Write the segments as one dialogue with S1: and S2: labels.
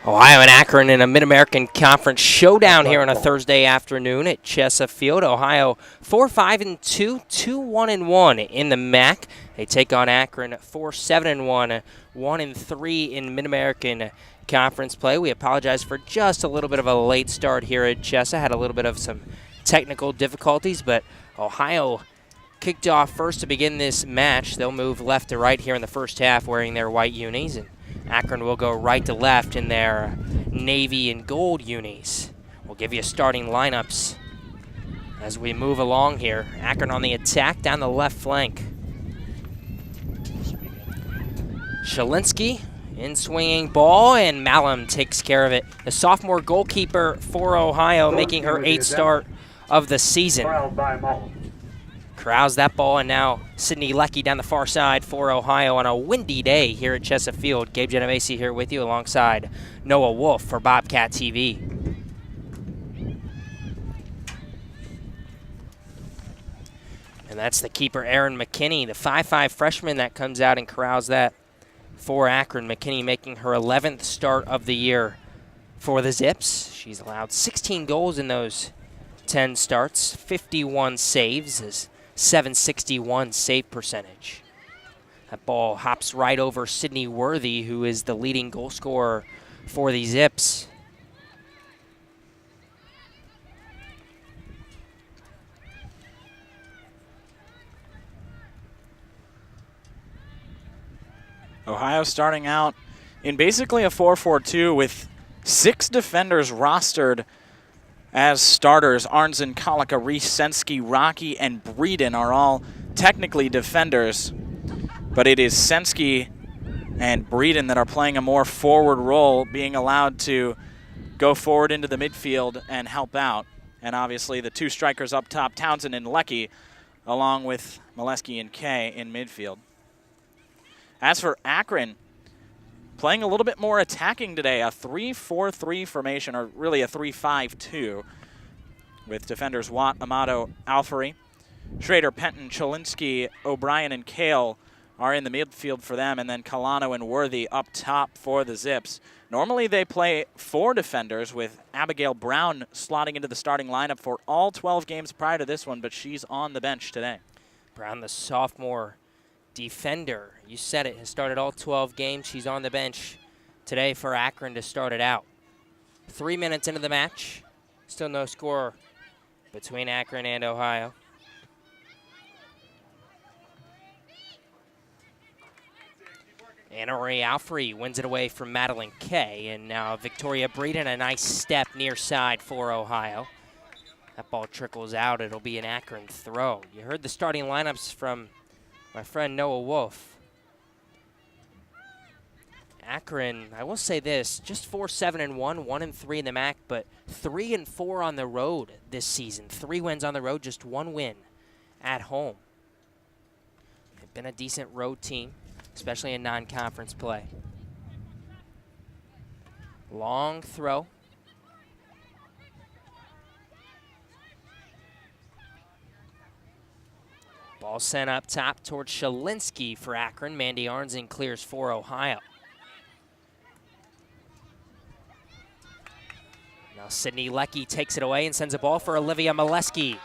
S1: Ohio and Akron in a Mid-American Conference showdown here on a Thursday afternoon at Chessa Field. Ohio 4-5-2, 2-1-1 in the MAC. They take on Akron 4-7-1, 1-3 in Mid-American Conference play. We apologize for just a little bit of a late start here at Chessa. Had a little bit of some technical difficulties, but Ohio kicked off first to begin this match. They'll move left to right here in the first half wearing their white unis, and Akron will go right to left in their navy and gold unis. We'll give you starting lineups as we move along here. Akron on the attack down the left flank. Shalinski in swinging ball, and Malum takes care of it. The sophomore goalkeeper for Ohio, making her 8th start of the season. Corrals that ball, and now Sydney Leckie down the far side for Ohio on a windy day here at Chessa Field. Gabe Genovesi here with you alongside Noah Wolf for BobcatTV. And that's the keeper, Aaron McKinney, the 5'5 freshman that comes out and corrals that for Akron. McKinney making her 11th start of the year for the Zips. She's allowed 16 goals in those 10 starts, 51 saves, 761 save percentage. That ball hops right over Sydney Worthy, who is the leading goal scorer for the Zips.
S2: Ohio starting out in basically a 4-4-2 with 6 defenders rostered as starters. Arnzen, Kalika, Sensky, Rocky, and Breeden are all technically defenders, but it is Sensky and Breeden that are playing a more forward role, being allowed to go forward into the midfield and help out. And obviously the 2 strikers up top, Townsend and Leckie, along with Molesky and Kay in midfield. As for Akron, playing a little bit more attacking today, a 3-4-3 formation, or really a 3-5-2, with defenders Watt, Amato, Alfari. Schrader, Penton, Cholinsky, O'Brien, and Kale are in the midfield for them, and then Kalano and Worthy up top for the Zips. Normally they play 4 defenders, with Abigail Brown slotting into the starting lineup for all 12 games prior to this one, but she's on the bench today.
S1: Brown, the sophomore defender, you said it, has started all 12 games. She's on the bench today for Akron to start it out. 3 minutes into the match, still no score between Akron and Ohio. Anna Marie Alfrey wins it away from Madeline Kay, and now Victoria Breeden, a nice step near side for Ohio. That ball trickles out. It'll be an Akron throw. You heard the starting lineups from my friend Noah Wolf. Akron, I will say this, just 4-7-1, 1-3 in the MAC, but 3-4 on the road this season. 3 wins on the road, just 1 win at home. They've been a decent road team, especially in non-conference play. Long throw. Ball sent up top towards Shalinski for Akron. Mandy Arnzen clears for Ohio. Now Sydney Leckie takes it away and sends a ball for Olivia Molesky.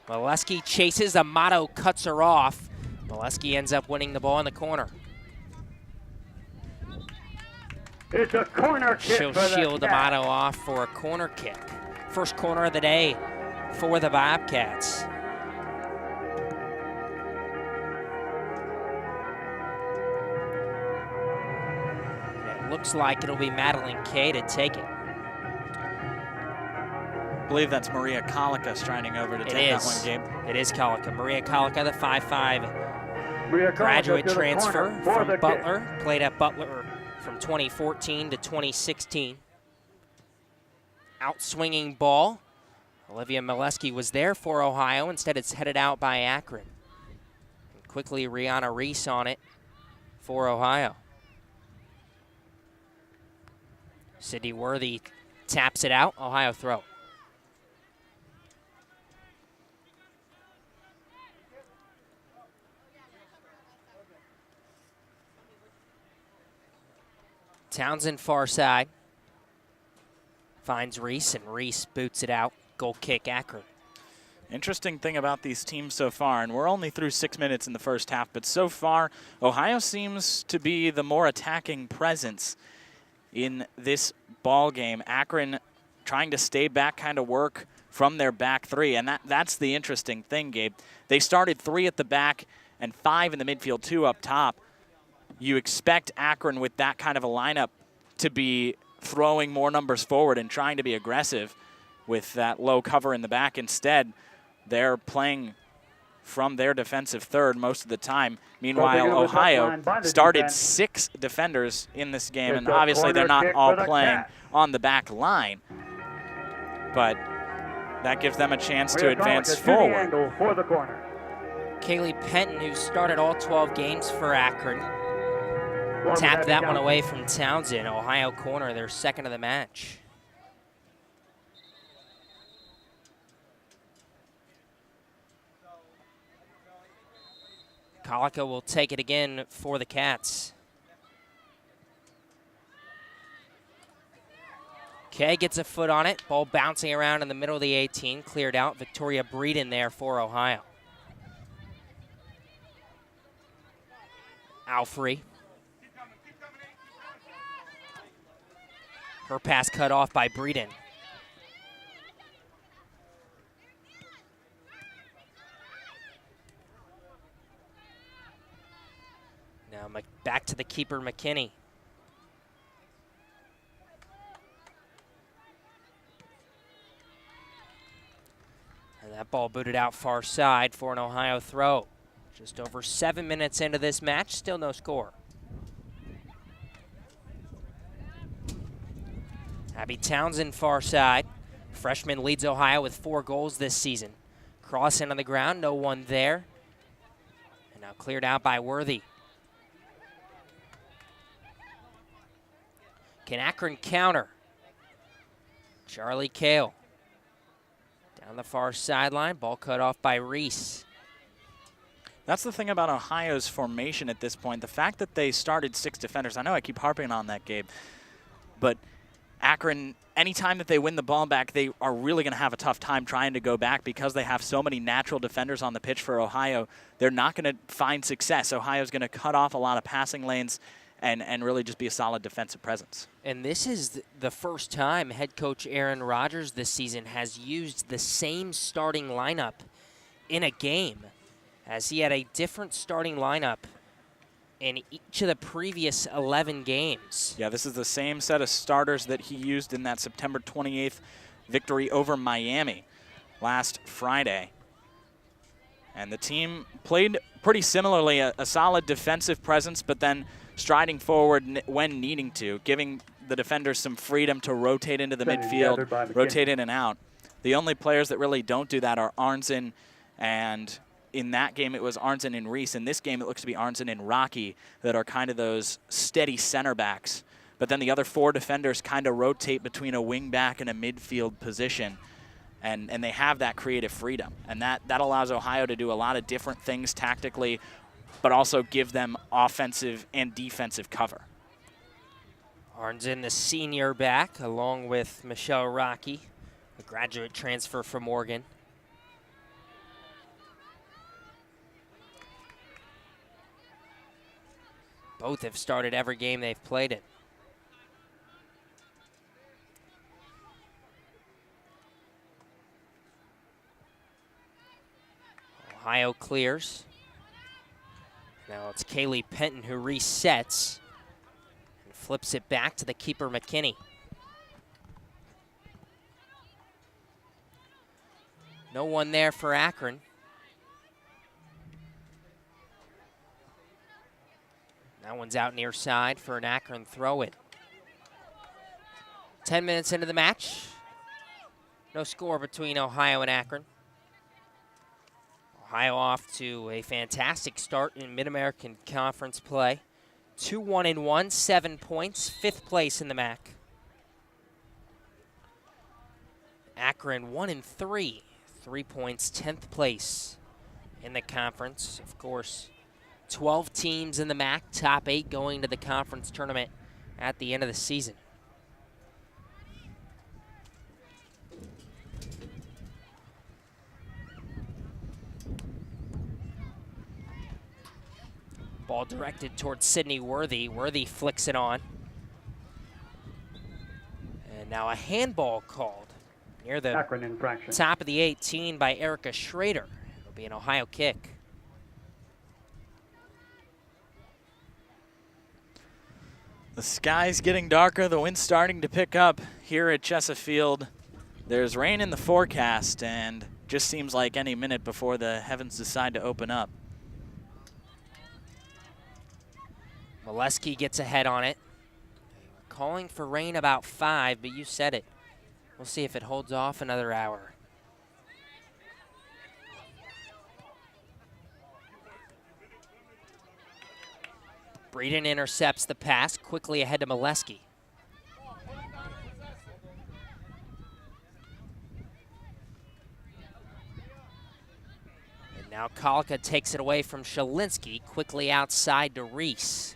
S1: Molesky chases, Amato cuts her off. Molesky ends up winning the ball in the corner.
S3: It's a corner kick.
S1: She'll shield Amato off for a corner kick. First corner of the day for the Bobcats. Looks like it'll be Madeline Kay to take it.
S2: I believe that's Maria Kalika striding over to take that one, Gabe.
S1: It is Kalika. Maria Kalika, the 5'5 graduate transfer from Butler. Played at Butler from 2014 to 2016. Outswinging ball. Olivia Molesky was there for Ohio. Instead, it's headed out by Akron. And quickly, Rihanna Reese on it for Ohio. Sydney Worthy taps it out. Ohio throw. Townsend far side. Finds Reese, and Reese boots it out. Goal kick, Akron.
S2: Interesting thing about these teams so far, and we're only through 6 minutes in the first half, but so far, Ohio seems to be the more attacking presence in this ball game. Akron trying to stay back, kind of work from their back three, and that's the interesting thing, Gabe. They started 3 at the back and 5 in the midfield, 2 up top. You expect Akron with that kind of a lineup to be throwing more numbers forward and trying to be aggressive with that low cover in the back. Instead, they're playing from their defensive third most of the time. Meanwhile, Ohio started 6 defenders in this game, and obviously they're not all playing on the back line. But that gives them a chance to advance forward.
S1: Kaylee Penton, who started all 12 games for Akron, tapped that one away from Townsend. Ohio corner, their second of the match. Colica will take it again for the Cats. Kay gets a foot on it. Ball bouncing around in the middle of the 18. Cleared out. Victoria Breeden there for Ohio. Alfrey. Her pass cut off by Breeden. Now back to the keeper, McKinney. And that ball booted out far side for an Ohio throw. Just over 7 minutes into this match, still no score. Abby Townsend far side. Freshman leads Ohio with 4 goals this season. Cross in on the ground, no one there. And now cleared out by Worthy. Can Akron counter? Charlie Kale. Down the far sideline, ball cut off by Reese.
S2: That's the thing about Ohio's formation at this point. The fact that they started 6 defenders, I know I keep harping on that, Gabe, but Akron, anytime that they win the ball back, they are really going to have a tough time trying to go back because they have so many natural defenders on the pitch for Ohio. They're not going to find success. Ohio's going to cut off a lot of passing lanes and really just be a solid defensive presence.
S1: And this is the first time head coach Aaron Rodgers this season has used the same starting lineup in a game, as he had a different starting lineup in each of the previous 11 games.
S2: Yeah, this is the same set of starters that he used in that September 28th victory over Miami last Friday. And the team played pretty similarly, a solid defensive presence, but then striding forward when needing to, giving the defenders some freedom to rotate into the midfield, rotate in and out. The only players that really don't do that are Arnzen, and in that game it was Arnzen and Reese. In this game it looks to be Arnzen and Rocky that are kind of those steady center backs. But then the other 4 defenders kind of rotate between a wing back and a midfield position. And they have that creative freedom. And that allows Ohio to do a lot of different things tactically, but also give them offensive and defensive cover.
S1: Arnzen, the senior back, along with Michelle Rocky, a graduate transfer from Oregon. Both have started every game they've played in. Ohio clears. Now it's Kaylee Penton who resets and flips it back to the keeper, McKinney. No one there for Akron. That one's out near side for an Akron throw-in. 10 minutes into the match. No score between Ohio and Akron. Ohio off to a fantastic start in Mid-American Conference play. 2-1-1, 7 points, 5th place in the MAC. Akron 1-3, 3 points, 10th place in the conference. Of course, 12 teams in the MAC, top 8 going to the conference tournament at the end of the season. Ball directed towards Sydney Worthy. Worthy flicks it on. And now a handball called near the
S3: Akron infraction.
S1: top of the 18 by Erica Schrader. It'll be an Ohio kick.
S2: The sky's getting darker, the wind's starting to pick up here at Chessa Field. There's rain in the forecast, and just seems like any minute before the heavens decide to open up.
S1: Molesky gets ahead on it. Calling for rain about 5, but you said it. We'll see if it holds off another hour. Breeden intercepts the pass, quickly ahead to Molesky. And now Colica takes it away from Shalinski, quickly outside to Reese.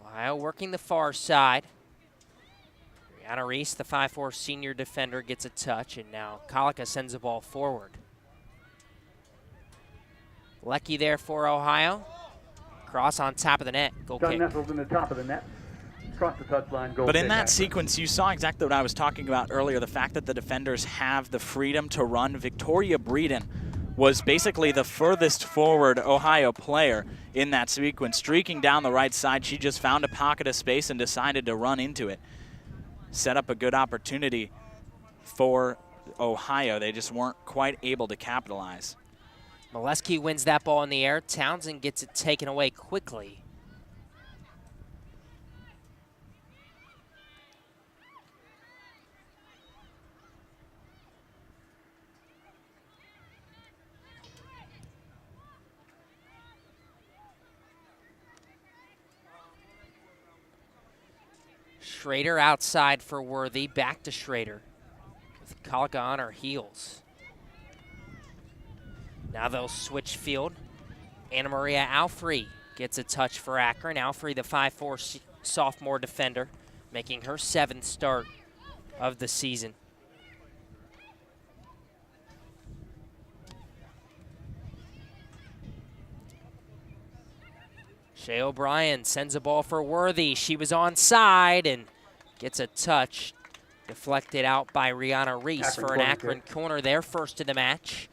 S1: Ohio working the far side. Brianna Reese, the 5'4 senior defender, gets a touch, and now Colica sends the ball forward. Lecky there for Ohio. Cross on top of the net. Goal
S3: Gun
S1: kick.
S3: nestled in the top of the net. Cross the touchline, goal
S2: But in
S3: kick,
S2: that
S3: Akron.
S2: sequence, you saw exactly what I was talking about earlier, the fact that the defenders have the freedom to run. Victoria Breeden was basically the furthest forward Ohio player in that sequence. Streaking down the right side, she just found a pocket of space and decided to run into it. Set up a good opportunity for Ohio. They just weren't quite able to capitalize.
S1: Molesky wins that ball in the air. Townsend gets it taken away quickly. Schrader outside for Worthy, back to Schrader with Colica on her heels. Now they'll switch field. Anna Maria Alfrey gets a touch for Akron. Alfrey, the 5'4 sophomore defender, making her 7th start of the season. Shea O'Brien sends a ball for Worthy. She was onside and gets a touch. Deflected out by Rihanna Reese
S3: Akron
S1: for an
S3: corner
S1: Akron
S3: kick.
S1: corner, their first of the match.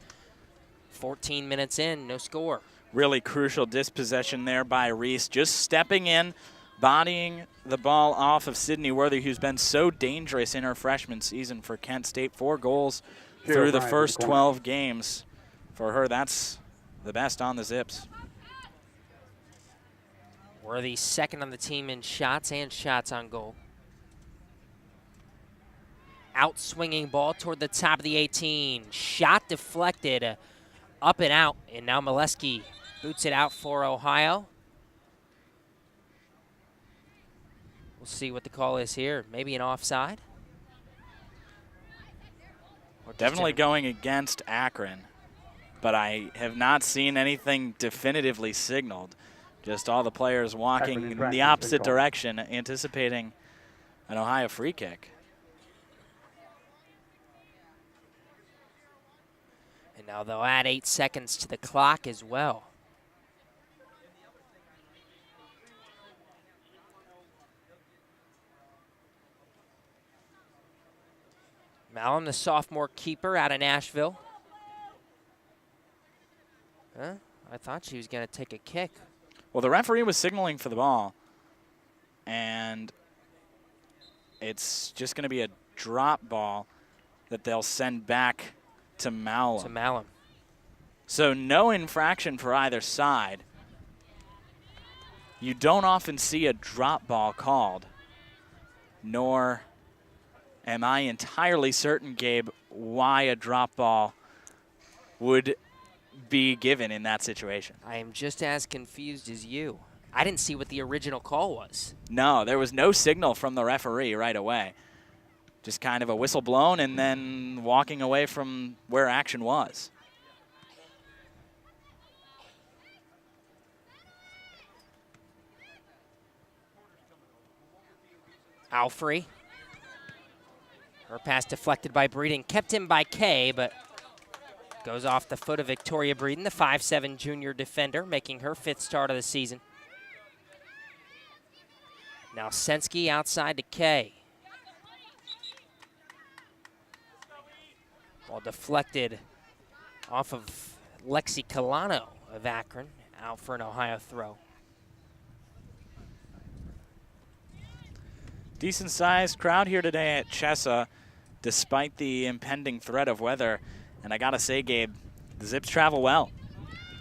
S1: 14 minutes in, no score.
S2: Really crucial dispossession there by Reese, just stepping in, bodying the ball off of Sydney Worthy, who's been so dangerous in her freshman season for Kent State. 4 goals through the first 12 games. For her, that's the best on the Zips.
S1: Worthy second on the team in shots and shots on goal. Out-swinging ball toward the top of the 18. Shot deflected, up and out. And now Molesky boots it out for Ohio. We'll see what the call is here. Maybe an offside. Or
S2: Definitely going against Akron, but I have not seen anything definitively signaled. Just all the players walking in the opposite direction, anticipating an Ohio free kick.
S1: And now they'll add 8 seconds to the clock as well. Malum, the sophomore keeper out of Nashville. Huh? I thought she was going to take a kick.
S2: Well, the referee was signaling for the ball, and it's just going to be a drop ball that they'll send back to Malum.
S1: To Malum.
S2: So no infraction for either side. You don't often see a drop ball called, nor am I entirely certain, Gabe, why a drop ball would be given in that situation.
S1: I am just as confused as you. I didn't see what the original call was.
S2: No, there was no signal from the referee right away. just kind of a whistle blown and then walking away from where action was.
S1: Alfrey. Her pass deflected by Breeden, kept in by Kay, but goes off the foot of Victoria Breeden, the 5'7" junior defender, making her 5th start of the season. Now Sensky outside to Kay. Ball deflected off of Lexi Colano of Akron, out for an Ohio throw.
S2: Decent-sized crowd here today at Chessa, despite the impending threat of weather. And I gotta say, Gabe, the Zips travel well.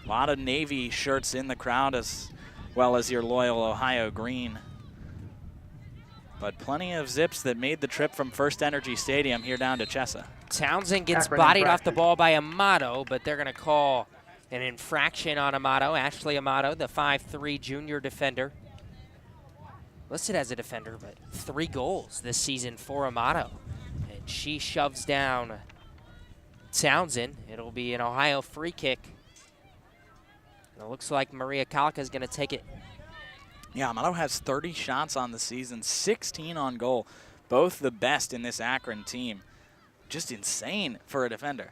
S2: A lot of Navy shirts in the crowd, as well as your loyal Ohio green. But plenty of Zips that made the trip from First Energy Stadium here down to Chessa.
S1: Townsend gets
S3: Akron
S1: bodied off the
S3: infraction.
S1: ball by Amato, but they're gonna call an infraction on Amato. Ashley Amato, the 5'3" junior defender. Listed as a defender, but 3 goals this season for Amato. And she shoves down Townsend. It'll be an Ohio free kick. And it looks like Maria Kalka is going to take it.
S2: Yeah, Amato has 30 shots on the season, 16 on goal. Both the best in this Akron team. Just insane for a defender.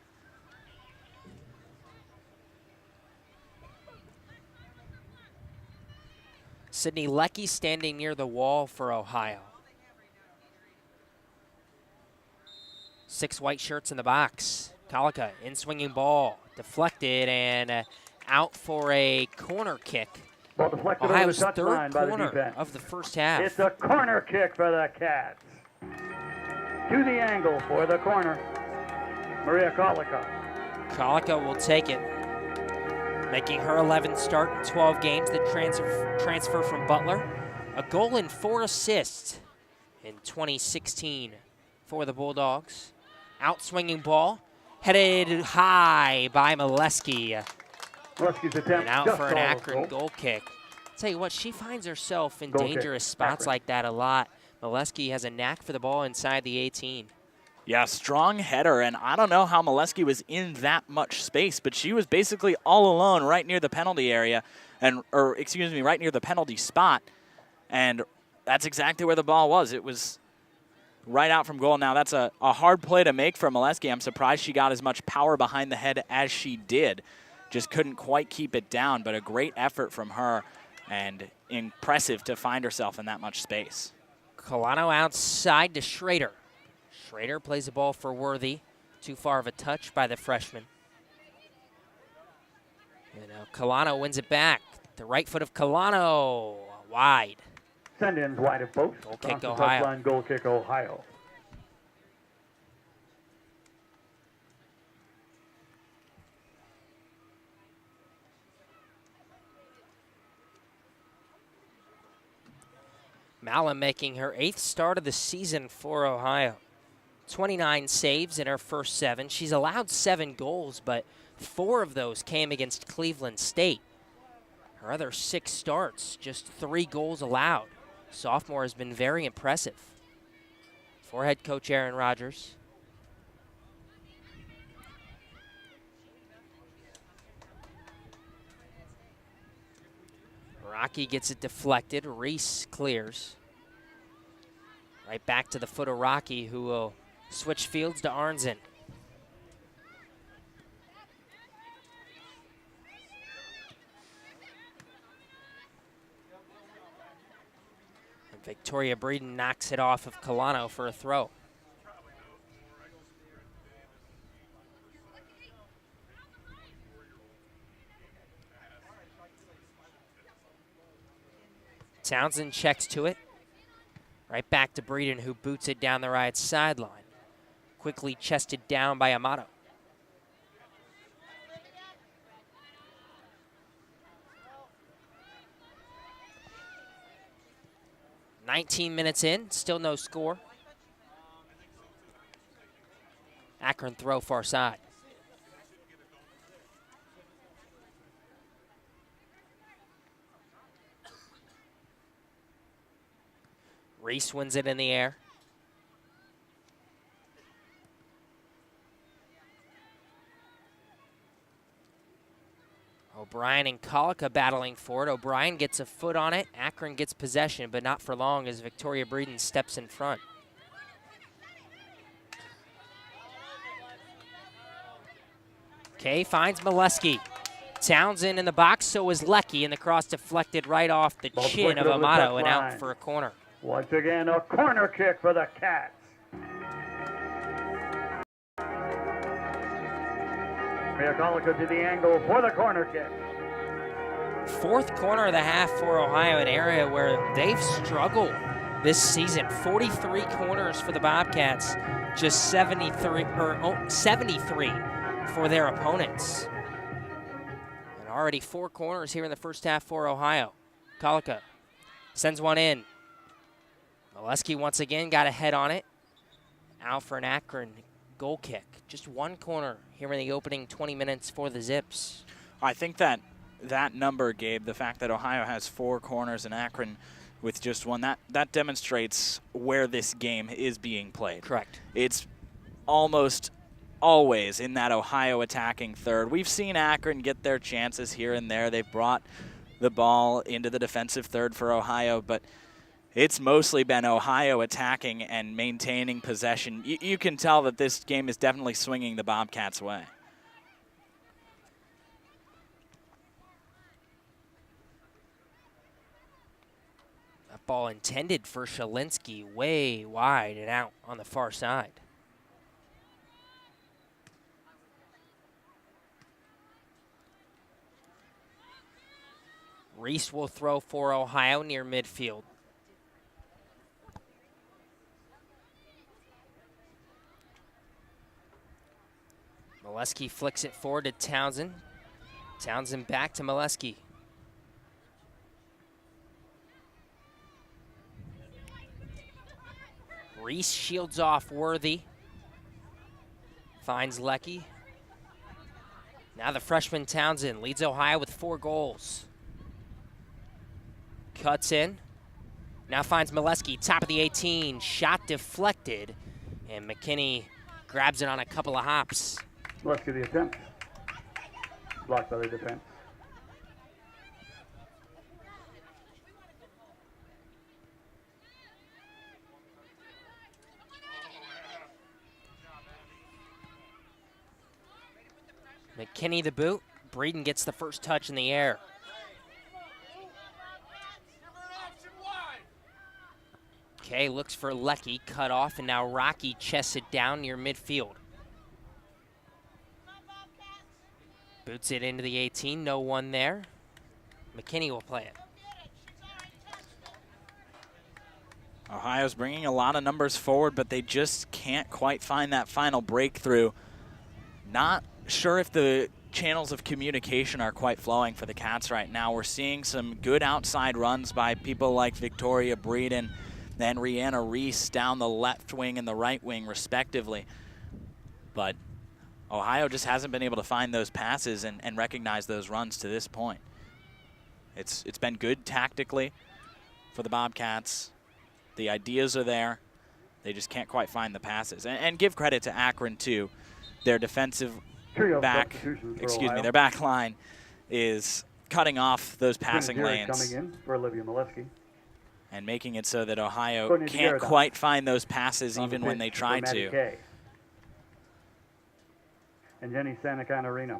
S1: Sydney Leckie standing near the wall for Ohio. 6 white shirts in the box. Kalka in swinging ball, deflected and out for a corner kick.
S3: Ball deflected over the
S1: Ohio's
S3: touchline
S1: 3rd
S3: by the
S1: corner
S3: defense.
S1: of the first half.
S3: It's a corner kick for the Cats. To the angle for the corner. Maria Kalika.
S1: Kalka will take it, making her 11th start in 12 games. The transfer from Butler. A goal and 4 assists in 2016 for the Bulldogs. Outswinging ball, headed high by Molesky.
S3: Ruski's attempt
S1: And out
S3: just
S1: for an
S3: almost
S1: Akron
S3: goal.
S1: goal kick. Tell you what, she finds herself in
S3: Goal kick,
S1: dangerous spots
S3: Akron.
S1: like that a lot. Molesky has a knack for the ball inside the 18.
S2: Yeah, strong header, and I don't know how Molesky was in that much space, but she was basically all alone right near the penalty area, right near the penalty spot, and that's exactly where the ball was. It was right out from goal. Now, that's a hard play to make for Molesky. I'm surprised she got as much power behind the head as she did. Just couldn't quite keep it down, but a great effort from her, and impressive to find herself in that much space.
S1: Colano outside to Schrader. Schrader plays the ball for Worthy. Too far of a touch by the freshman. And now Colano wins it back. The right foot of Colano, wide.
S3: Send-ins wide of post.
S1: Goal kick,
S3: Across the
S1: Ohio.
S3: touchline, goal kick, Ohio.
S1: Malin making her 8th start of the season for Ohio. 29 saves in her first 7. She's allowed 7 goals, but 4 of those came against Cleveland State. Her other 6 starts, just 3 goals allowed. Sophomore has been very impressive. For head coach Aaron Rodgers. Rocky gets it deflected. Reese clears. Right back to the foot of Rocky, who will switch fields to Arnzen. And Victoria Breeden knocks it off of Colano for a throw. Townsend checks to it. Right back to Breeden, who boots it down the right sideline. Quickly chested down by Amato. "19 minutes in, still no score. Akron throw far side. Reese wins it in the air. O'Brien and Colica battling for it. O'Brien gets a foot on it. Akron gets possession, but not for long as Victoria Breeden steps in front. Kay finds Molesky. Townsend in the box, so is Lecky, and the cross deflected right off the chin of Amato and out for a corner.
S3: Once again, a corner kick for the Cats. Colica to the angle for the corner kick.
S1: Fourth corner of the half for Ohio, an area where they've struggled this season. 43 corners for the Bobcats, just 73 for their opponents. And already 4 corners here in the first half for Ohio. Colica sends one in. Molesky once again got a head on it. Out for an Akron goal kick. Just 1 corner here in the opening 20 minutes for the Zips.
S2: I think that number, Gabe, the fact that Ohio has 4 corners and Akron with just 1, that demonstrates where this game is being played.
S1: Correct.
S2: It's almost always in that Ohio attacking third. We've seen Akron get their chances here and there. They've brought the ball into the defensive third for Ohio, but it's mostly been Ohio attacking and maintaining possession. You can tell that this game is definitely swinging the Bobcats' way.
S1: That ball intended for Shalinski, way wide and out on the far side. Reese will throw for Ohio near midfield. Molesky flicks it forward to Townsend. Townsend back to Molesky. Reese shields off Worthy. Finds Lecky. Now the freshman Townsend leads Ohio with 4 goals. Cuts in. Now finds Molesky, top of the 18. Shot deflected. And McKinney grabs it on a couple of hops.
S3: Molesky the attempt. Blocked by the defense.
S1: McKinney the boot. Breeden gets the first touch in the air. Okay, looks for Lecky, cut off, and now Rocky chests it down near midfield. Boots it into the 18, no one there. McKinney will play it.
S2: Ohio's bringing a lot of numbers forward, but they just can't quite find that final breakthrough. Not sure if the channels of communication are quite flowing for the Cats right now. We're seeing some good outside runs by people like Victoria Breeden and Rihanna Reese down the left wing and the right wing, respectively. But Ohio just hasn't been able to find those passes and recognize those runs to this point. It's been good tactically for the Bobcats. The ideas are there. They just can't quite find the passes. And give credit to Akron, too. Their defensive back, their back line is cutting off those passing lanes.
S3: Coming in for Olivia Molesky.
S2: And making it so that Ohio can't quite find those passes even when they try to.
S3: Kay. And Jenny Santa Catarina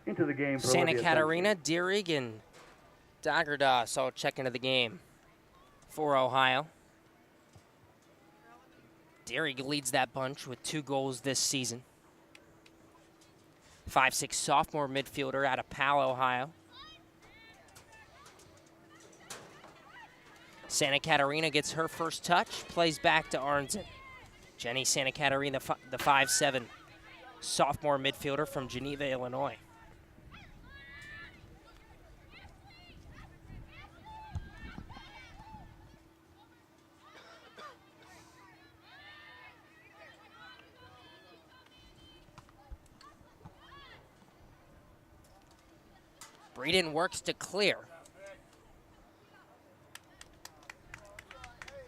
S3: into the game for
S1: Santa Catarina, Deerig, and Dagerdas all check into the game for Ohio. Deerig leads that bunch with 2 goals this season. 5'6" sophomore midfielder out of Powell, Ohio. Santa Catarina gets her first touch, plays back to Arnzen. Jenny Santa Catarina, the 5'7" sophomore midfielder from Geneva, Illinois. Breeden works to clear.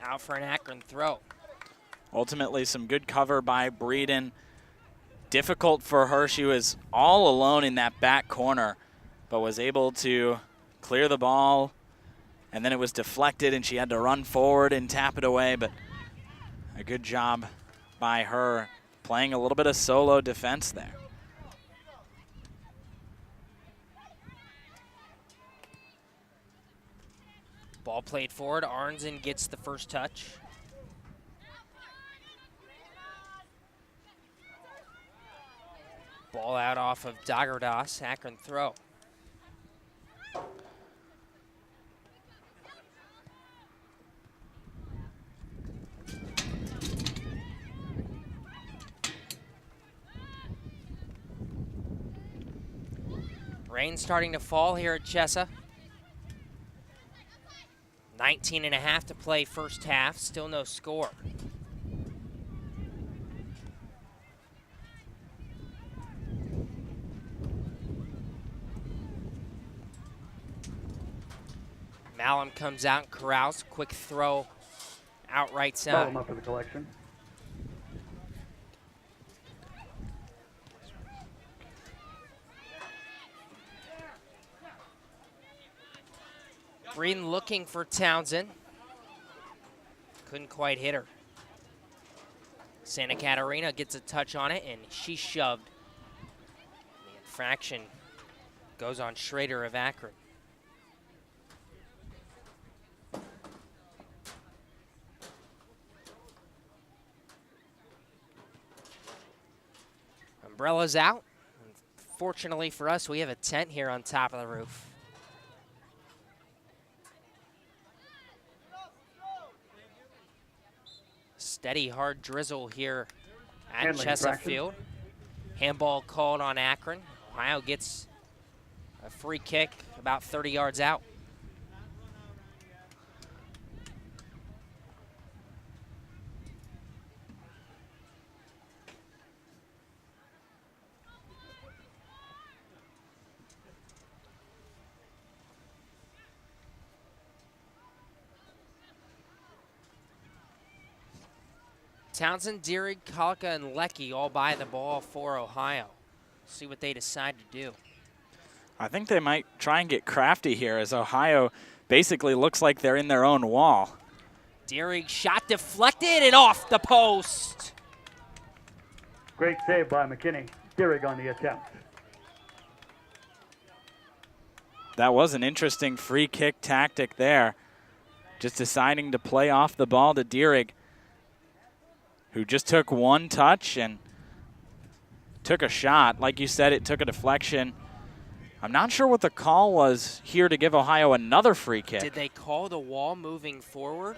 S1: Out for an Akron throw.
S2: Ultimately, some good cover by Breeden. Difficult for her. She was all alone in that back corner. but was able to clear the ball, and then it was deflected and she had to run forward and tap it away, but a good job by her playing a little bit of solo defense there.
S1: Ball played forward. Arnzen gets the first touch. Ball out off of Dagerdas. Akron throw. Rain starting to fall here at Chessa. 19.5 to play first half, still no score. Malum comes out and corrals, quick throw out right side.
S3: Call him up for the collection.
S1: Green looking for Townsend. Couldn't quite hit her. Santa Catarina gets a touch on it, and she shoved. The infraction goes on Schrader of Akron. Umbrella's out. Fortunately for us, we have a tent here on top of the roof. Steady, hard drizzle here at
S3: Handling
S1: Chessa
S3: infraction.
S1: Field. Handball called on Akron. Ohio gets a free kick about 30 yards out. Townsend, Deering, Kalka, and Lecky all by the ball for Ohio. See what they decide to do.
S2: I think they might try and get crafty here as Ohio basically looks like they're in their own wall.
S1: Deering shot deflected and off the post.
S3: Great save by McKinney. Dierig on the attempt.
S2: That was an interesting free kick tactic there. Just deciding to play off the ball to Dierig, who just took one touch and took a shot. Like you said, it took a deflection. I'm not sure what the call was here to give Ohio another free kick.
S1: Did they call the wall moving forward?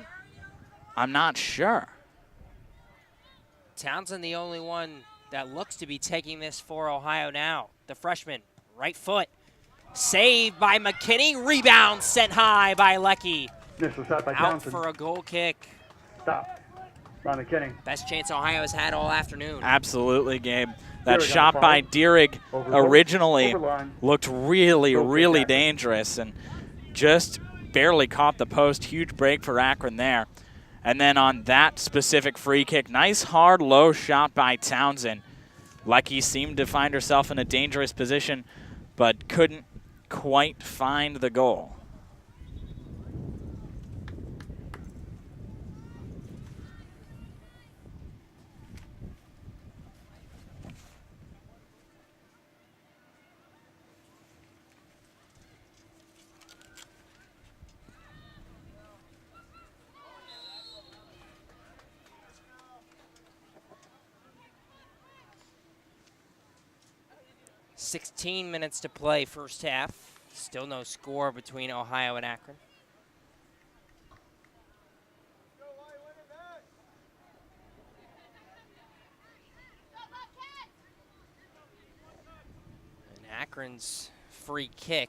S2: I'm not sure.
S1: Townsend the only one that looks to be taking this for Ohio now. The freshman, right foot. Saved by McKinney. Rebound sent high by Lecky.
S3: Initial shot by
S1: Out
S3: Townsend.
S1: for a goal kick.
S3: Stop by McKinney.
S1: Best chance Ohio has had all afternoon.
S2: Absolutely, Gabe. That
S3: Dierig
S2: shot
S3: on
S2: by
S3: the
S2: Dierig originally
S3: Overline.
S2: looked really,
S3: Go for
S2: really
S3: Akron.
S2: dangerous and just barely caught the post. Huge break for Akron there. And then on that specific free kick, nice hard low shot by Townsend. Lecky seemed to find herself in a dangerous position, but couldn't quite find the goal.
S1: $16 minutes to play first half. Still no score between Ohio and Akron. And Akron's free kick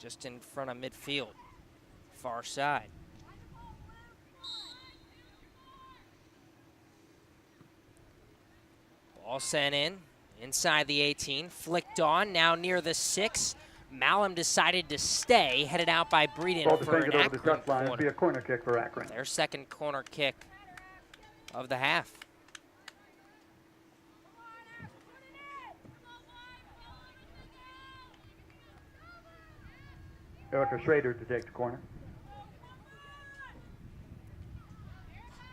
S1: just in front of midfield, far side. Ball sent in. Inside the 18, flicked on, now near the 6. Malum decided to stay, headed out by Breeden
S3: Ball
S1: for an
S3: defended over the
S1: Akron
S3: touchline. It'll be
S1: corner.
S3: a corner kick for Akron.
S1: Their second corner kick of the half.
S3: Erica Schrader to take the corner.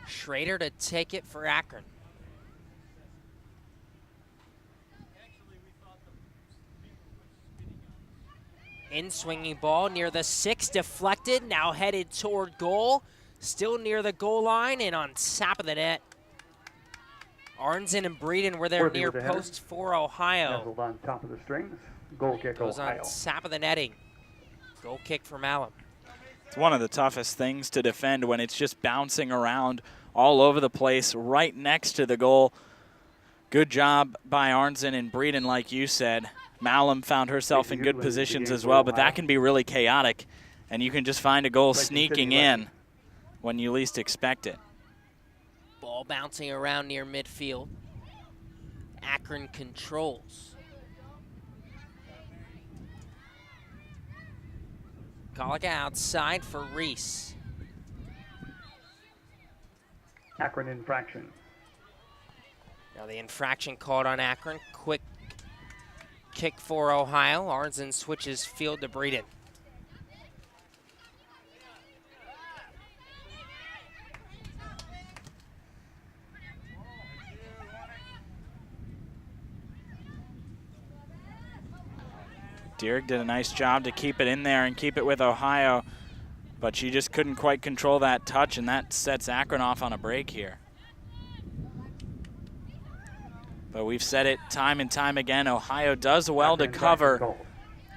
S1: Schrader to take it for Akron. In swinging ball near the 6, deflected, now headed toward goal. Still near the goal line and on top of the net. Arnzen and Breeden were there
S3: Worthy
S1: near
S3: with the header.
S1: post for Ohio.
S3: Nestled on top of the strings. Goal kick,
S1: Goes
S3: Ohio.
S1: on top of the netting. Goal kick for Malum.
S2: It's one of the toughest things to defend when it's just bouncing around all over the place right next to the goal. Good job by Arnzen and Breeden, like you said. Malum found herself in good positions as well, but that can be really chaotic, and you can just find a goal sneaking in when you least expect it.
S1: Ball bouncing around near midfield. Akron controls. Colica outside for Reese.
S3: Akron infraction.
S1: Now the infraction called on Akron. Quick kick for Ohio. Arnzen switches field to Breeden.
S2: Dierk did a nice job to keep it in there and keep it with Ohio, but she just couldn't quite control that touch, and that sets Akron off on a break here. But we've said it time and time again, Ohio does well to cover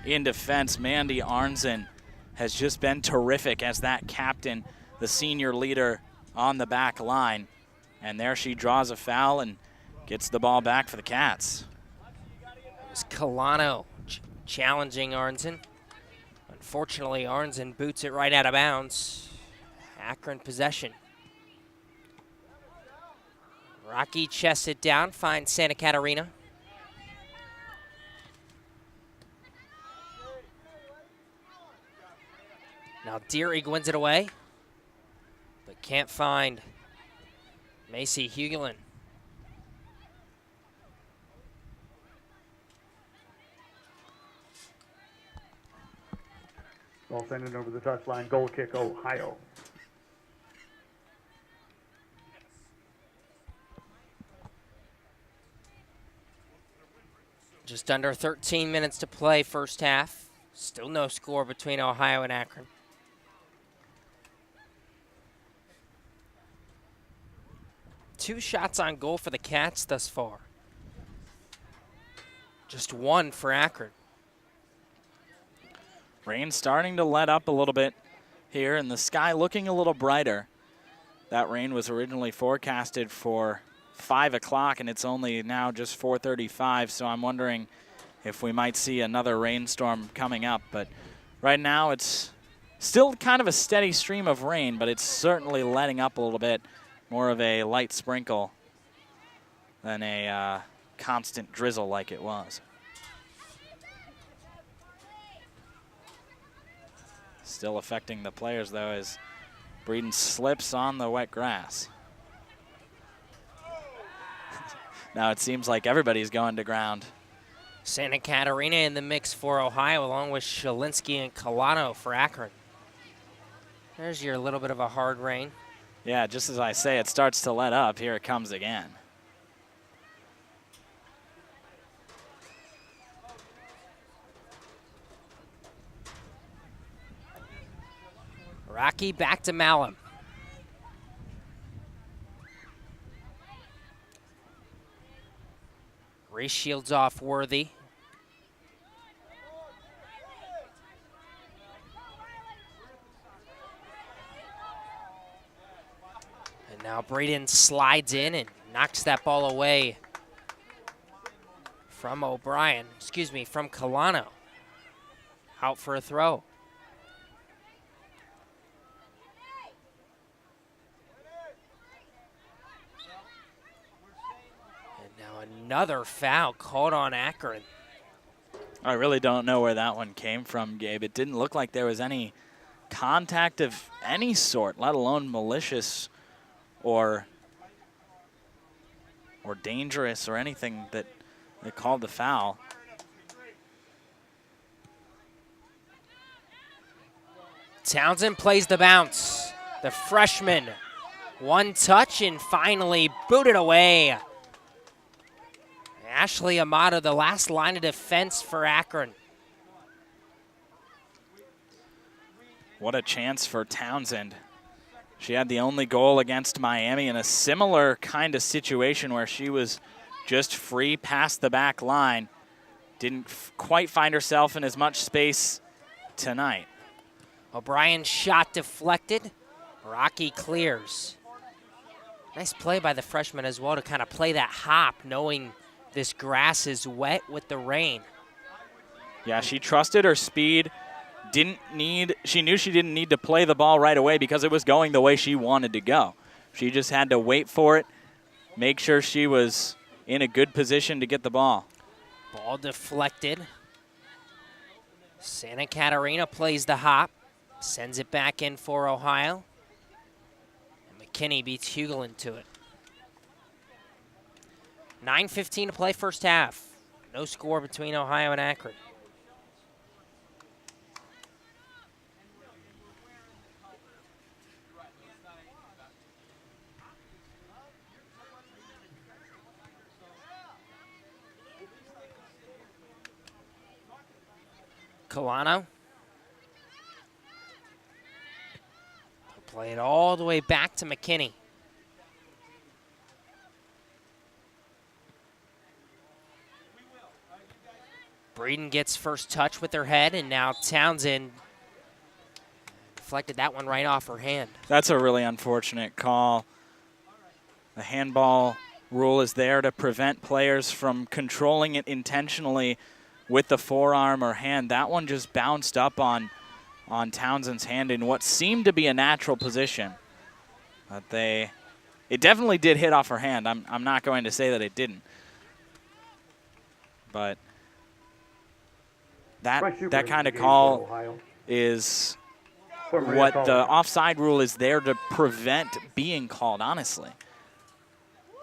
S2: in defense. Mandy Arnzen has just been terrific as that captain, the senior leader on the back line. And there she draws a foul and gets the ball back for the Cats.
S1: It was Colano challenging Arnzen. Unfortunately, Arnzen boots it right out of bounds. Akron possession. Rocky chests it down, finds Santa Catarina. Now Dierig wins it away, but can't find Macy Hugelin.
S3: Ball sent it over the touchline. Goal kick, Ohio.
S1: Just under 13 minutes to play first half. Still no score between Ohio and Akron. Two shots on goal for the Cats thus far. Just one for Akron.
S2: Rain starting to let up a little bit here, and the sky looking a little brighter. That rain was originally forecasted for 5 o'clock, and it's only now just 4:35, so I'm wondering if we might see another rainstorm coming up. But right now it's still kind of a steady stream of rain, but it's certainly letting up a little bit. More of a light sprinkle than a constant drizzle like it was. Still affecting the players, though, as Breeden slips on the wet grass. Now it seems like everybody's going to ground.
S1: Santa Catarina in the mix for Ohio, along with Shalinsky and Colano for Akron. There's your little bit of a hard rain.
S2: Yeah, just as I say, it starts to let up. Here it comes again.
S1: Rocky back to Malum. Reese shields off Worthy. And now Breeden slides in and knocks that ball away from O'Brien, from Colano. Out for a throw. Another foul called on Akron.
S2: I really don't know where that one came from, Gabe. It didn't look like there was any contact of any sort, let alone malicious or dangerous or anything that they called the foul.
S1: Townsend plays the bounce. The freshman, one touch and finally booted away. Ashley Amato, the last line of defense for Akron.
S2: What a chance for Townsend. She had the only goal against Miami in a similar kind of situation where she was just free past the back line. Didn't quite find herself in as much space tonight.
S1: O'Brien's shot deflected. Rocky clears. Nice play by the freshman as well to kind of play that hop, knowing this grass is wet with the rain.
S2: Yeah, she trusted her speed. She knew she didn't need to play the ball right away because it was going the way she wanted to go. She just had to wait for it, make sure she was in a good position to get the ball.
S1: Ball deflected. Santa Catarina plays the hop, sends it back in for Ohio. And McKinney beats Hugelin to it. 9:15 to play first half. No score between Ohio and Akron. Colano. He'll play it all the way back to McKinney. Breeden gets first touch with her head, and now Townsend deflected that one right off her hand.
S2: That's a really unfortunate call. The handball rule is there to prevent players from controlling it intentionally with the forearm or hand. That one just bounced up on Townsend's hand in what seemed to be a natural position. But it definitely did hit off her hand. I'm not going to say that it didn't. But that kind of call is what the offside rule is there to prevent being called, honestly.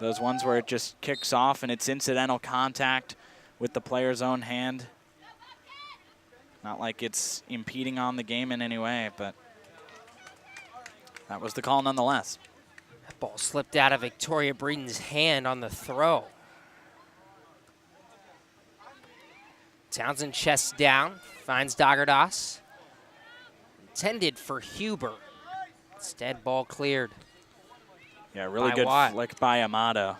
S2: Those ones where it just kicks off and it's incidental contact with the player's own hand. Not like it's impeding on the game in any way, but that was the call nonetheless.
S1: That ball slipped out of Victoria Breeden's hand on the throw. Townsend chest down, finds Dagerdas. Intended for Huber. Instead, ball cleared.
S2: Yeah, really good flick by Amato.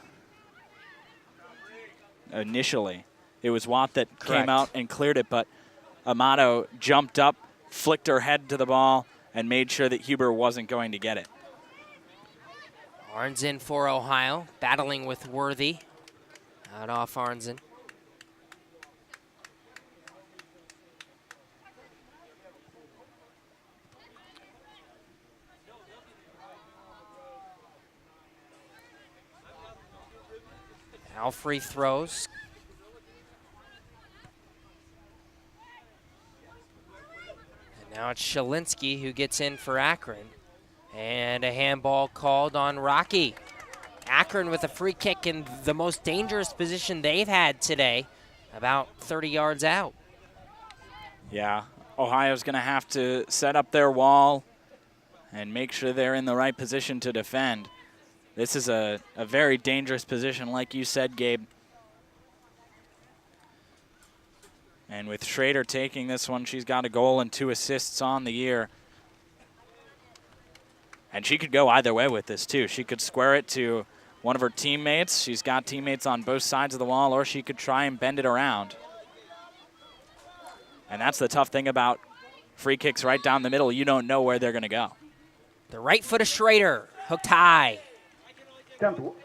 S2: Initially, it was Watt that came out and cleared it, but Amato jumped up, flicked her head to the ball, and made sure that Huber wasn't going to get it.
S1: Arnzen for Ohio, battling with Worthy. Out off Arnzen. Now free throws. And now it's Shalinsky who gets in for Akron. And a handball called on Rocky. Akron with a free kick in the most dangerous position they've had today, about 30 yards out.
S2: Yeah, Ohio's going to have to set up their wall and make sure they're in the right position to defend. This is a very dangerous position, like you said, Gabe. And with Schrader taking this one, she's got a goal and 2 assists on the year. And she could go either way with this, too. She could square it to one of her teammates. She's got teammates on both sides of the wall, or she could try and bend it around. And that's the tough thing about free kicks right down the middle. You don't know where they're going to go.
S1: The right foot of Schrader, hooked high.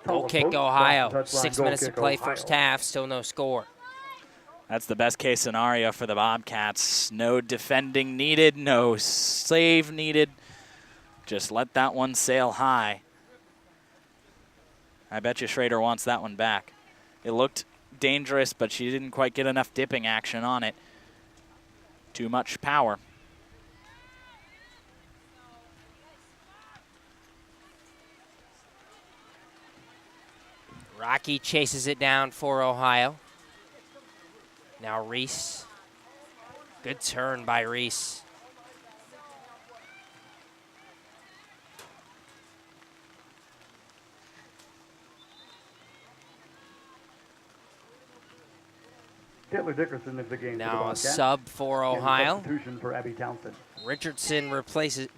S1: Goal kick, Ohio. 6 minutes to play first half, still no score.
S2: That's the best case scenario for the Bobcats. No defending needed, no save needed. Just let that one sail high. I bet you Schrader wants that one back. It looked dangerous, but she didn't quite get enough dipping action on it. Too much power.
S1: Rocky chases it down for Ohio. Now Reese. Good turn by Reese.
S3: Taylor Dickerson is the game for the
S1: Now a
S3: Bobcats.
S1: sub for
S3: And
S1: Ohio.
S3: substitution for Abby Townsend.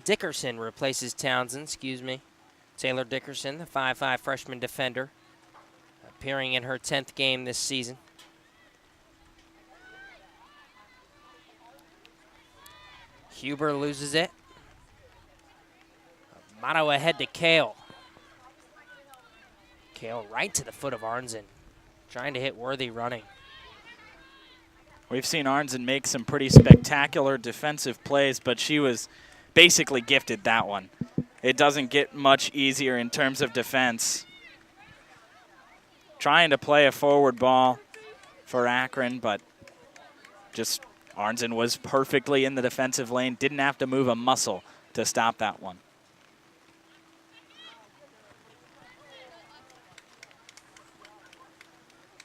S1: Dickerson replaces Townsend, excuse me. Taylor Dickerson, the 5'5" freshman defender, appearing in her 10th game this season. Huber loses it. Amato ahead to Kale. Kale right to the foot of Arnzen, trying to hit Worthy running.
S2: We've seen Arnzen make some pretty spectacular defensive plays, but she was basically gifted that one. It doesn't get much easier in terms of defense. Trying to play a forward ball for Akron, but just Arnzen was perfectly in the defensive lane, didn't have to move a muscle to stop that one.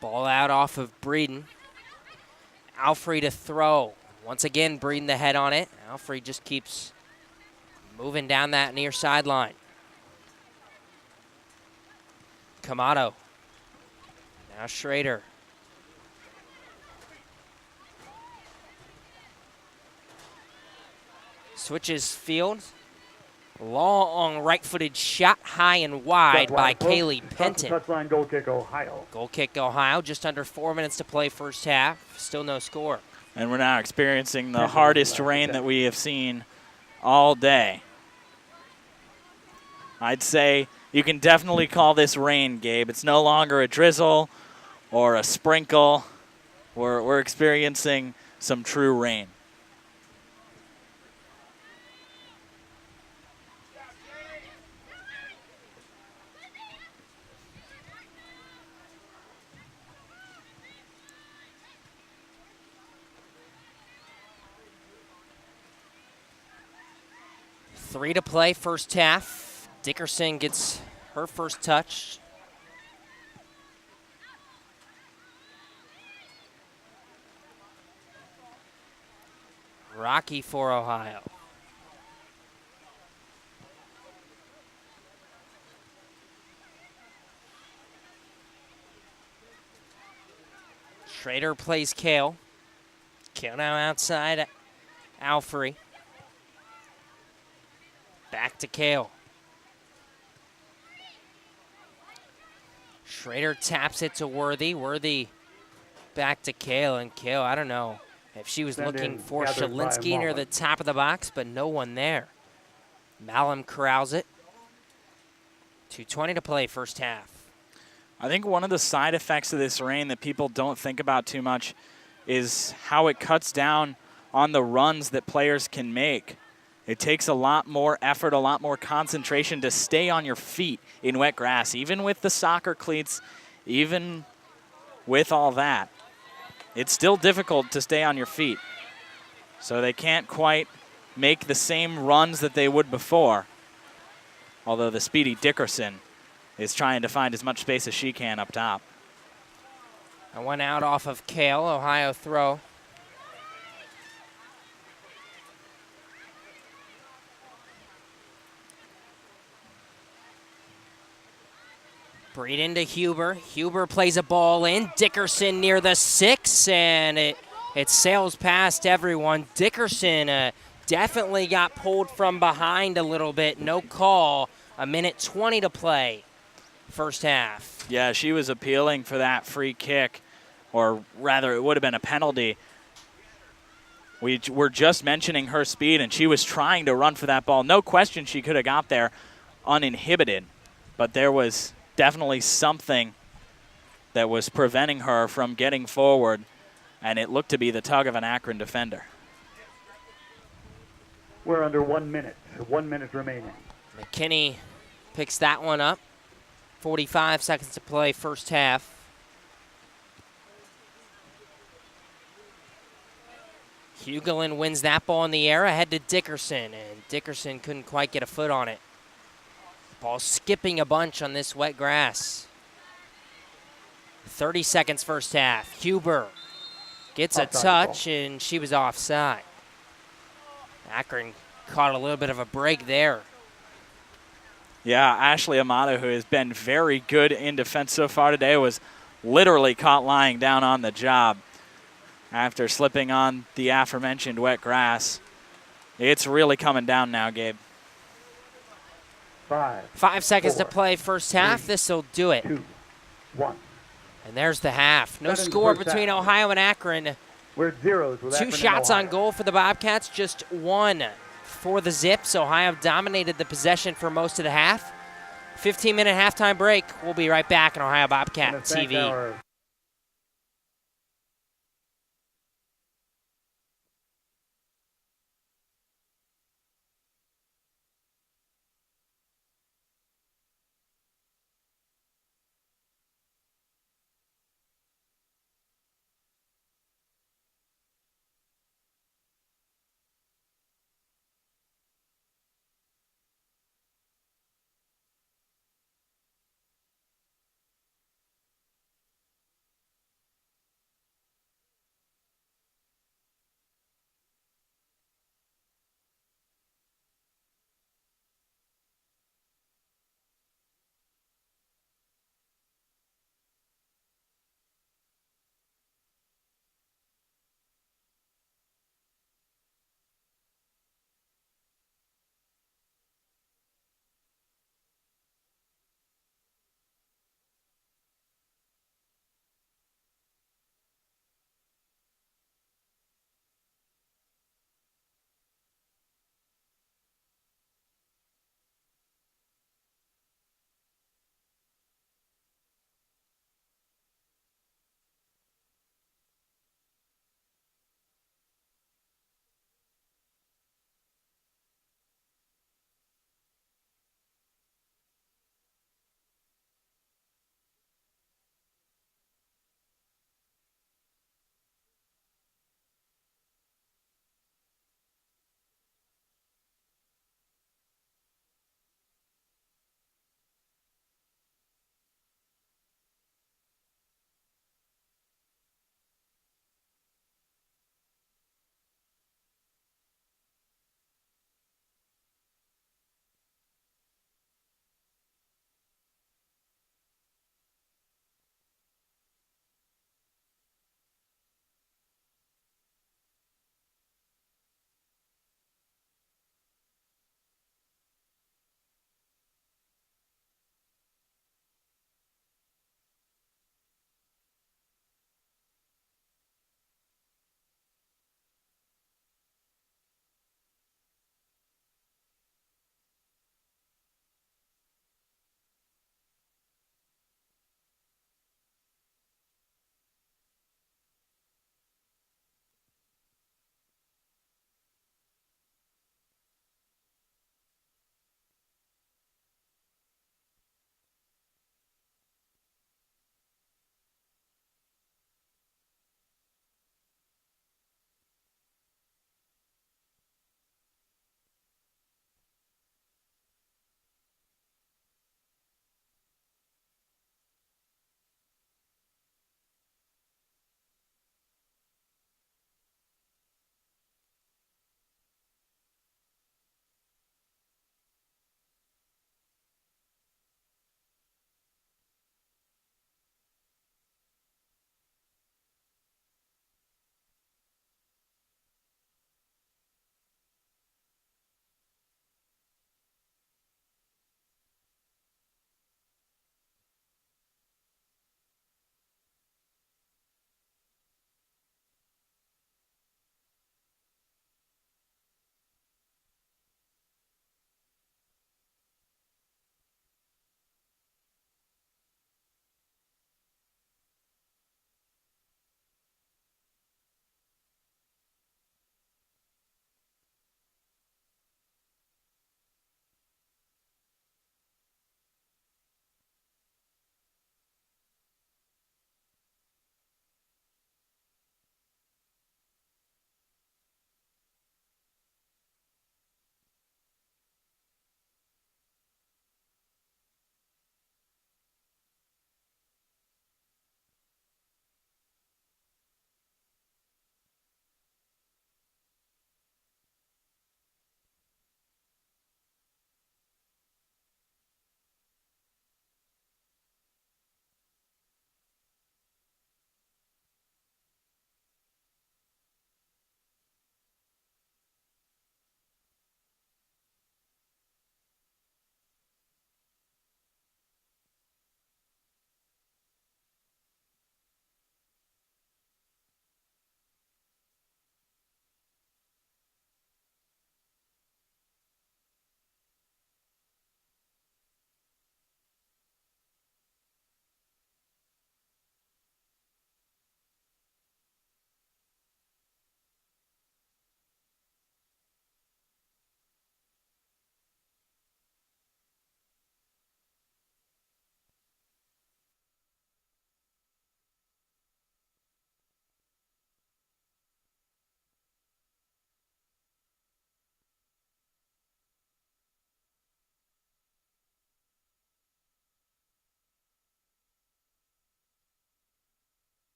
S1: Ball out off of Breeden. Alfrey to throw. Once again, Breeden the head on it. Alfrey just keeps moving down that near sideline. Kamato. Now Schrader. Switches field. Long right-footed shot high and wide by Kaylee Penton.
S3: Touchline goal kick, Ohio.
S1: Goal kick, Ohio. Just under 4 minutes to play first half. Still no score.
S2: And we're now experiencing the hardest rain that we have seen all day. I'd say you can definitely call this rain, Gabe. It's no longer a drizzle or a sprinkle. We're experiencing some true rain.
S1: Three to play first half. Dickerson gets her first touch. Rocky for Ohio. Schrader plays Kale. Kale now outside Alfrey. Back to Kale. Schrader taps it to Worthy. Worthy back to Kale. And Kale, I don't know if she was looking for Shalinsky near the top of the box, but no one there. Malum corrals it. 2:20 to play first half.
S2: I think one of the side effects of this rain that people don't think about too much is how it cuts down on the runs that players can make. It takes a lot more effort, a lot more concentration to stay on your feet in wet grass, even with the soccer cleats, even with all that. It's still difficult to stay on your feet. So they can't quite make the same runs that they would before, although the speedy Dickerson is trying to find as much space as she can up top.
S1: I went out off of Kale, Ohio throw. Breeden to Huber. Huber plays a ball in. Dickerson near the 6, and it sails past everyone. Dickerson definitely got pulled from behind a little bit. No call. 1:20 to play first half.
S2: Yeah, she was appealing for that free kick, or rather it would have been a penalty. We were just mentioning her speed, and she was trying to run for that ball. No question she could have got there uninhibited, but there was definitely something that was preventing her from getting forward, and it looked to be the tug of an Akron defender.
S3: We're under 1 minute. 1 minute remaining.
S1: McKinney picks that one up. 45 seconds to play first half. Hugelin wins that ball in the air ahead to Dickerson, and Dickerson couldn't quite get a foot on it. Ball skipping a bunch on this wet grass. 30 seconds first half. Huber gets a touch, and she was offside. Akron caught a little bit of a break there.
S2: Yeah, Ashley Amato, who has been very good in defense so far today, was literally caught lying down on the job. after slipping on the aforementioned wet grass. It's really coming down now, Gabe.
S1: 5 seconds to play first half. This will do it.
S3: 2, 1.
S1: And there's the half. No
S3: That ends the
S1: score
S3: first
S1: between
S3: half.
S1: Ohio and Akron.
S3: We're at zeros with
S1: 2
S3: Akron and
S1: shots on
S3: Ohio.
S1: goal for the Bobcats, just 1 for the Zips. Ohio dominated the possession for most of the half. 15-minute halftime break. We'll be right back on Ohio Bobcat
S3: And to thank
S1: TV.
S3: our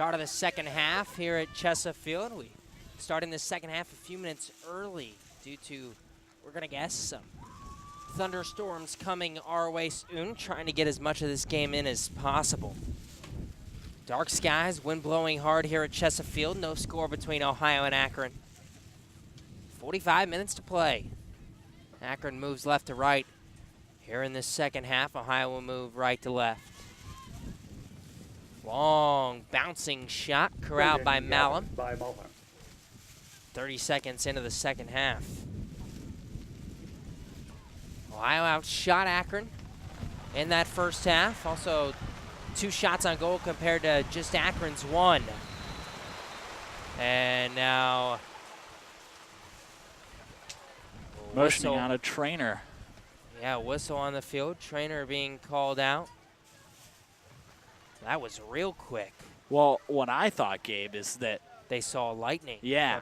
S1: Start of the second half here at Chessa Field. We starting the second half a few minutes early due to, we're going to guess, some thunderstorms coming our way soon, trying to get as much of this game in as possible. Dark skies, wind blowing hard here at Chessa Field. No score between Ohio and Akron. 45 minutes to play. Akron moves left to right. Here in this second half, Ohio will move right to left. Long bouncing shot corralled by Malum. 30 seconds into the second half. Ohio outshot Akron in that first half. Also 2 shots on goal compared to just Akron's 1. And now
S2: motioning on a trainer.
S1: Yeah, whistle on the field. Trainer being called out. That was real quick.
S2: Well, what I thought, Gabe, is that
S1: they saw lightning.
S2: Yeah.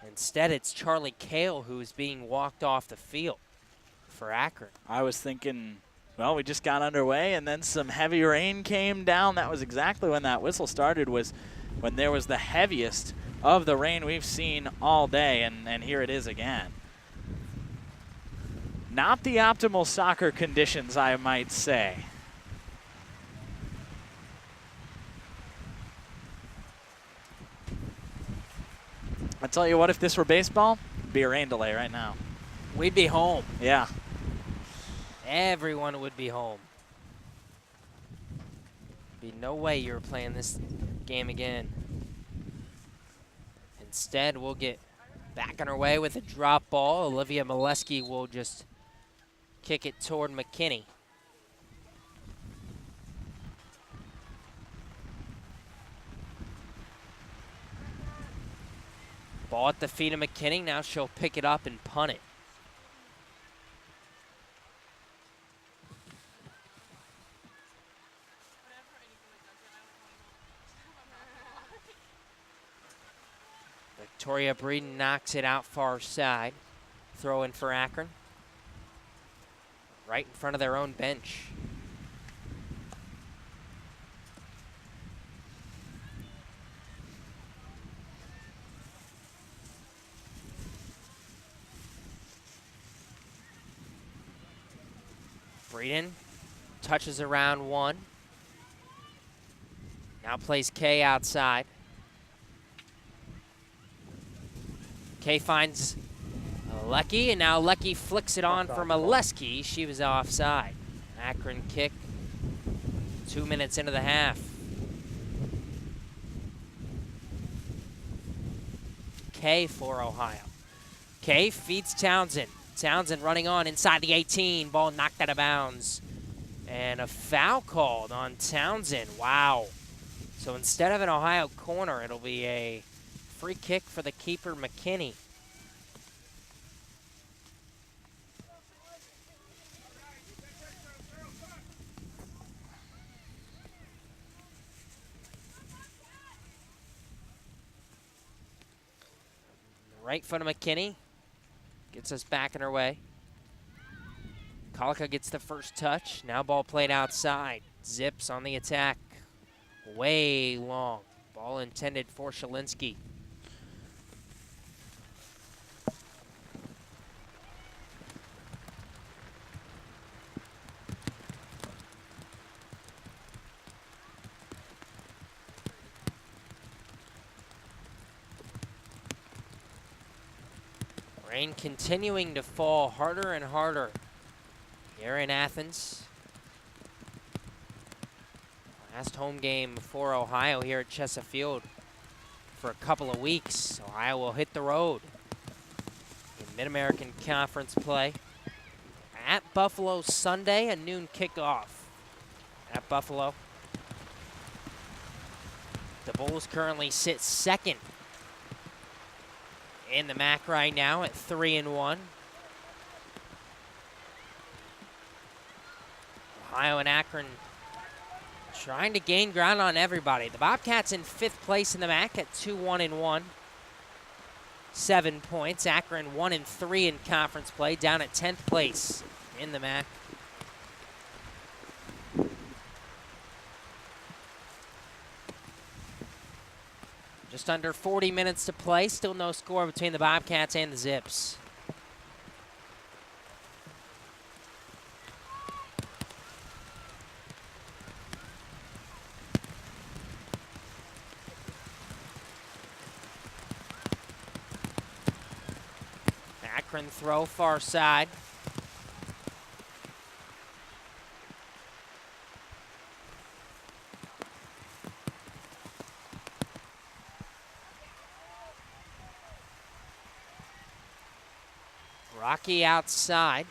S1: Instead, it's Charlie Cale who's being walked off the field for Akron.
S2: I was thinking, well, we just got underway, and then some heavy rain came down. That was exactly when that whistle started, was when there was the heaviest of the rain we've seen all day, and here it is again. Not the optimal soccer conditions, I might say. I tell you what, if this were baseball, it'd be a rain delay right now.
S1: We'd be home.
S2: Yeah.
S1: Everyone would be home. Be no way you were playing this game again. Instead, we'll get back on our way with a drop ball. Olivia Molesky will just kick it toward McKinney. Ball at the feet of McKinney. Now she'll pick it up and punt it. Victoria Breeden knocks it out far side. Throw in for Akron. Right in front of their own bench. Breeden touches around 1. Now plays Kay outside. Kay finds Lecky, and now Lecky flicks it on for Molesky. She was offside. Akron kick 2 minutes into the half. Kay for Ohio. Kay feeds Townsend. Townsend running on inside the 18. Ball knocked out of bounds. And a foul called on Townsend. Wow. So instead of an Ohio corner, it'll be a free kick for the keeper, McKinney. Right foot of McKinney. Gets us back in our way. Colica gets the first touch. Now ball played outside. Zips on the attack. Way long. Ball intended for Shalinsky. Rain continuing to fall harder and harder here in Athens. Last home game for Ohio here at Chessa Field for a couple of weeks. Ohio will hit the road in Mid-American Conference play. At Buffalo Sunday, a noon kickoff at Buffalo. The Bulls currently sit second in the MAC right now at 3-1. Ohio and Akron trying to gain ground on everybody. The Bobcats in 5th place in the MAC at 2-1-1. 7 points. Akron 1-3 in conference play, down at 10th place in the MAC. Just under 40 minutes to play. Still no score between the Bobcats and the Zips. Akron throw far side. Rocky outside.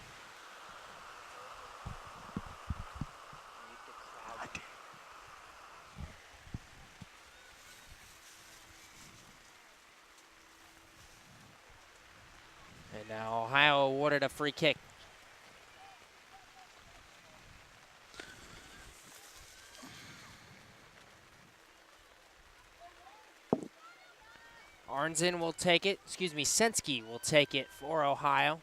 S1: And now Ohio awarded a free kick. Arnzen will take it. Excuse me, Sensky will take it for Ohio.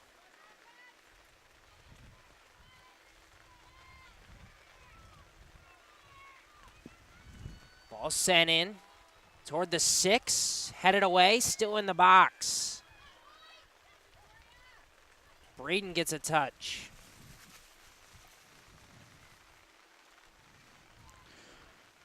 S1: Ball sent in toward the 6. Headed away, still in the box. Braden gets a touch.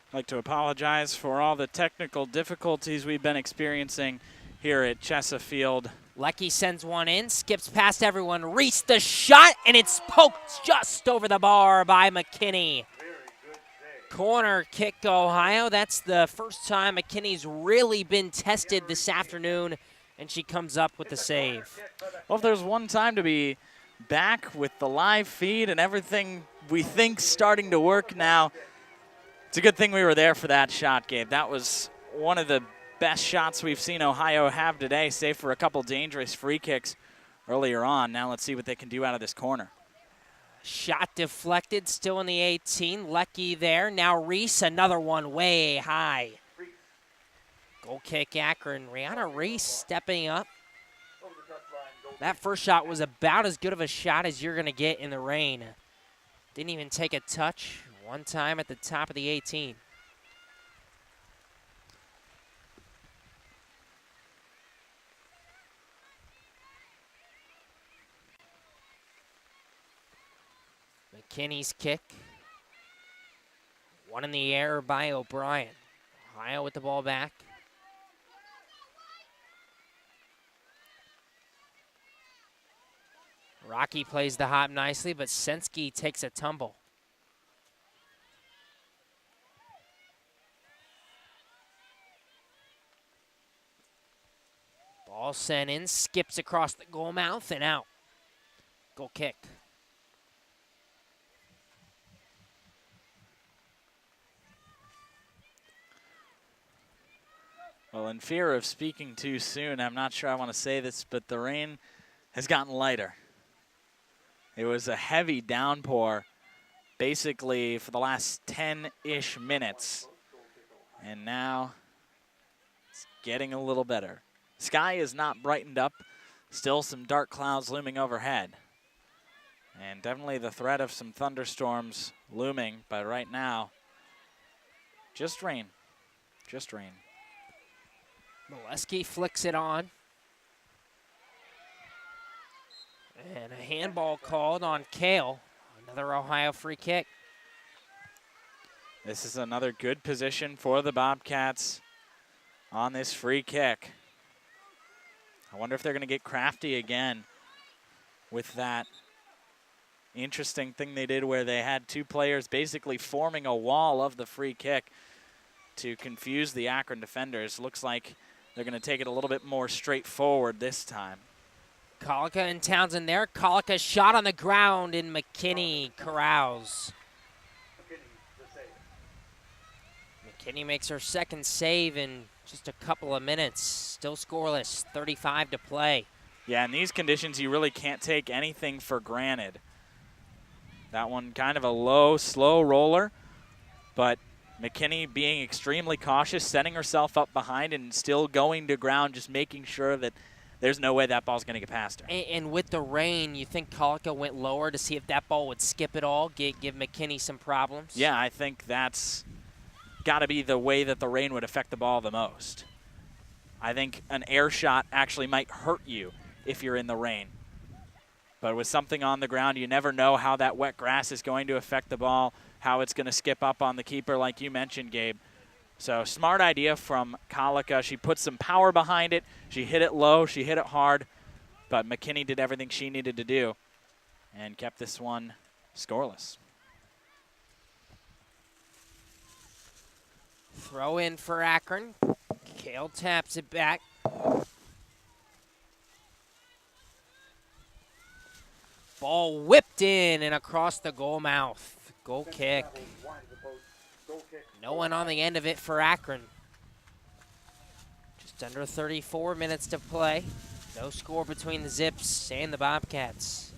S2: I'd like to apologize for all the technical difficulties we've been experiencing here at Chessa Field.
S1: Lecky sends one in, skips past everyone. Reese the shot, and it's poked just over the bar by McKinney. Corner kick, Ohio. That's the first time McKinney's really been tested this afternoon, and she comes up with the save.
S2: Well, if there's one time to be back with the live feed and everything we think starting to work now, it's a good thing we were there for that shot, Gabe. That was one of the best shots we've seen Ohio have today, save for a couple dangerous free kicks earlier on. Now let's see what they can do out of this corner.
S1: Shot deflected, still in the 18. Lecky there. Now Reese, another one way high. Goal kick, Akron. Rihanna Reese stepping up. That first shot was about as good of a shot as you're going to get in the rain. Didn't even take a touch. One time at the top of the 18. McKinney's kick. One in the air by O'Brien. Ohio with the ball back. Rocky plays the hop nicely, but Sensky takes a tumble. Ball sent in, skips across the goal mouth and out. Goal kick.
S2: Well, in fear of speaking too soon, I'm not sure I want to say this, but the rain has gotten lighter. It was a heavy downpour basically for the last 10-ish minutes. And now it's getting a little better. Sky is not brightened up. Still some dark clouds looming overhead. And definitely the threat of some thunderstorms looming, but right now, just rain. Just rain.
S1: Molesky flicks it on. And a handball called on Kale. Another Ohio free kick.
S2: This is another good position for the Bobcats on this free kick. I wonder if they're going to get crafty again with that interesting thing they did where they had two players basically forming a wall of the free kick to confuse the Akron defenders. Looks like they're going to take it a little bit more straightforward this time.
S1: Kolika and Townsend there. Kolika shot on the ground, and McKinney corrals. McKinney makes her second save in just a couple of minutes. Still scoreless, 35 to play.
S2: Yeah, in these conditions, you really can't take anything for granted. That one kind of a low, slow roller, but McKinney being extremely cautious, setting herself up behind and still going to ground, just making sure that there's no way that ball's going to get past her.
S1: And with the rain, you think Kolika went lower to see if that ball would skip it all, give McKinney some problems?
S2: Yeah, I think that's got to be the way that the rain would affect the ball the most. I think an air shot actually might hurt you if you're in the rain. But with something on the ground, you never know how that wet grass is going to affect the ball, how it's going to skip up on the keeper like you mentioned, Gabe. So smart idea from Colica. She put some power behind it. She hit it low. She hit it hard. But McKinney did everything she needed to do and kept this one scoreless.
S1: Throw in for Akron. Kale taps it back. Ball whipped in and across the goal mouth. Goal kick. No one on the end of it for Akron. Just under 34 minutes to play. No score between the Zips and the Bobcats.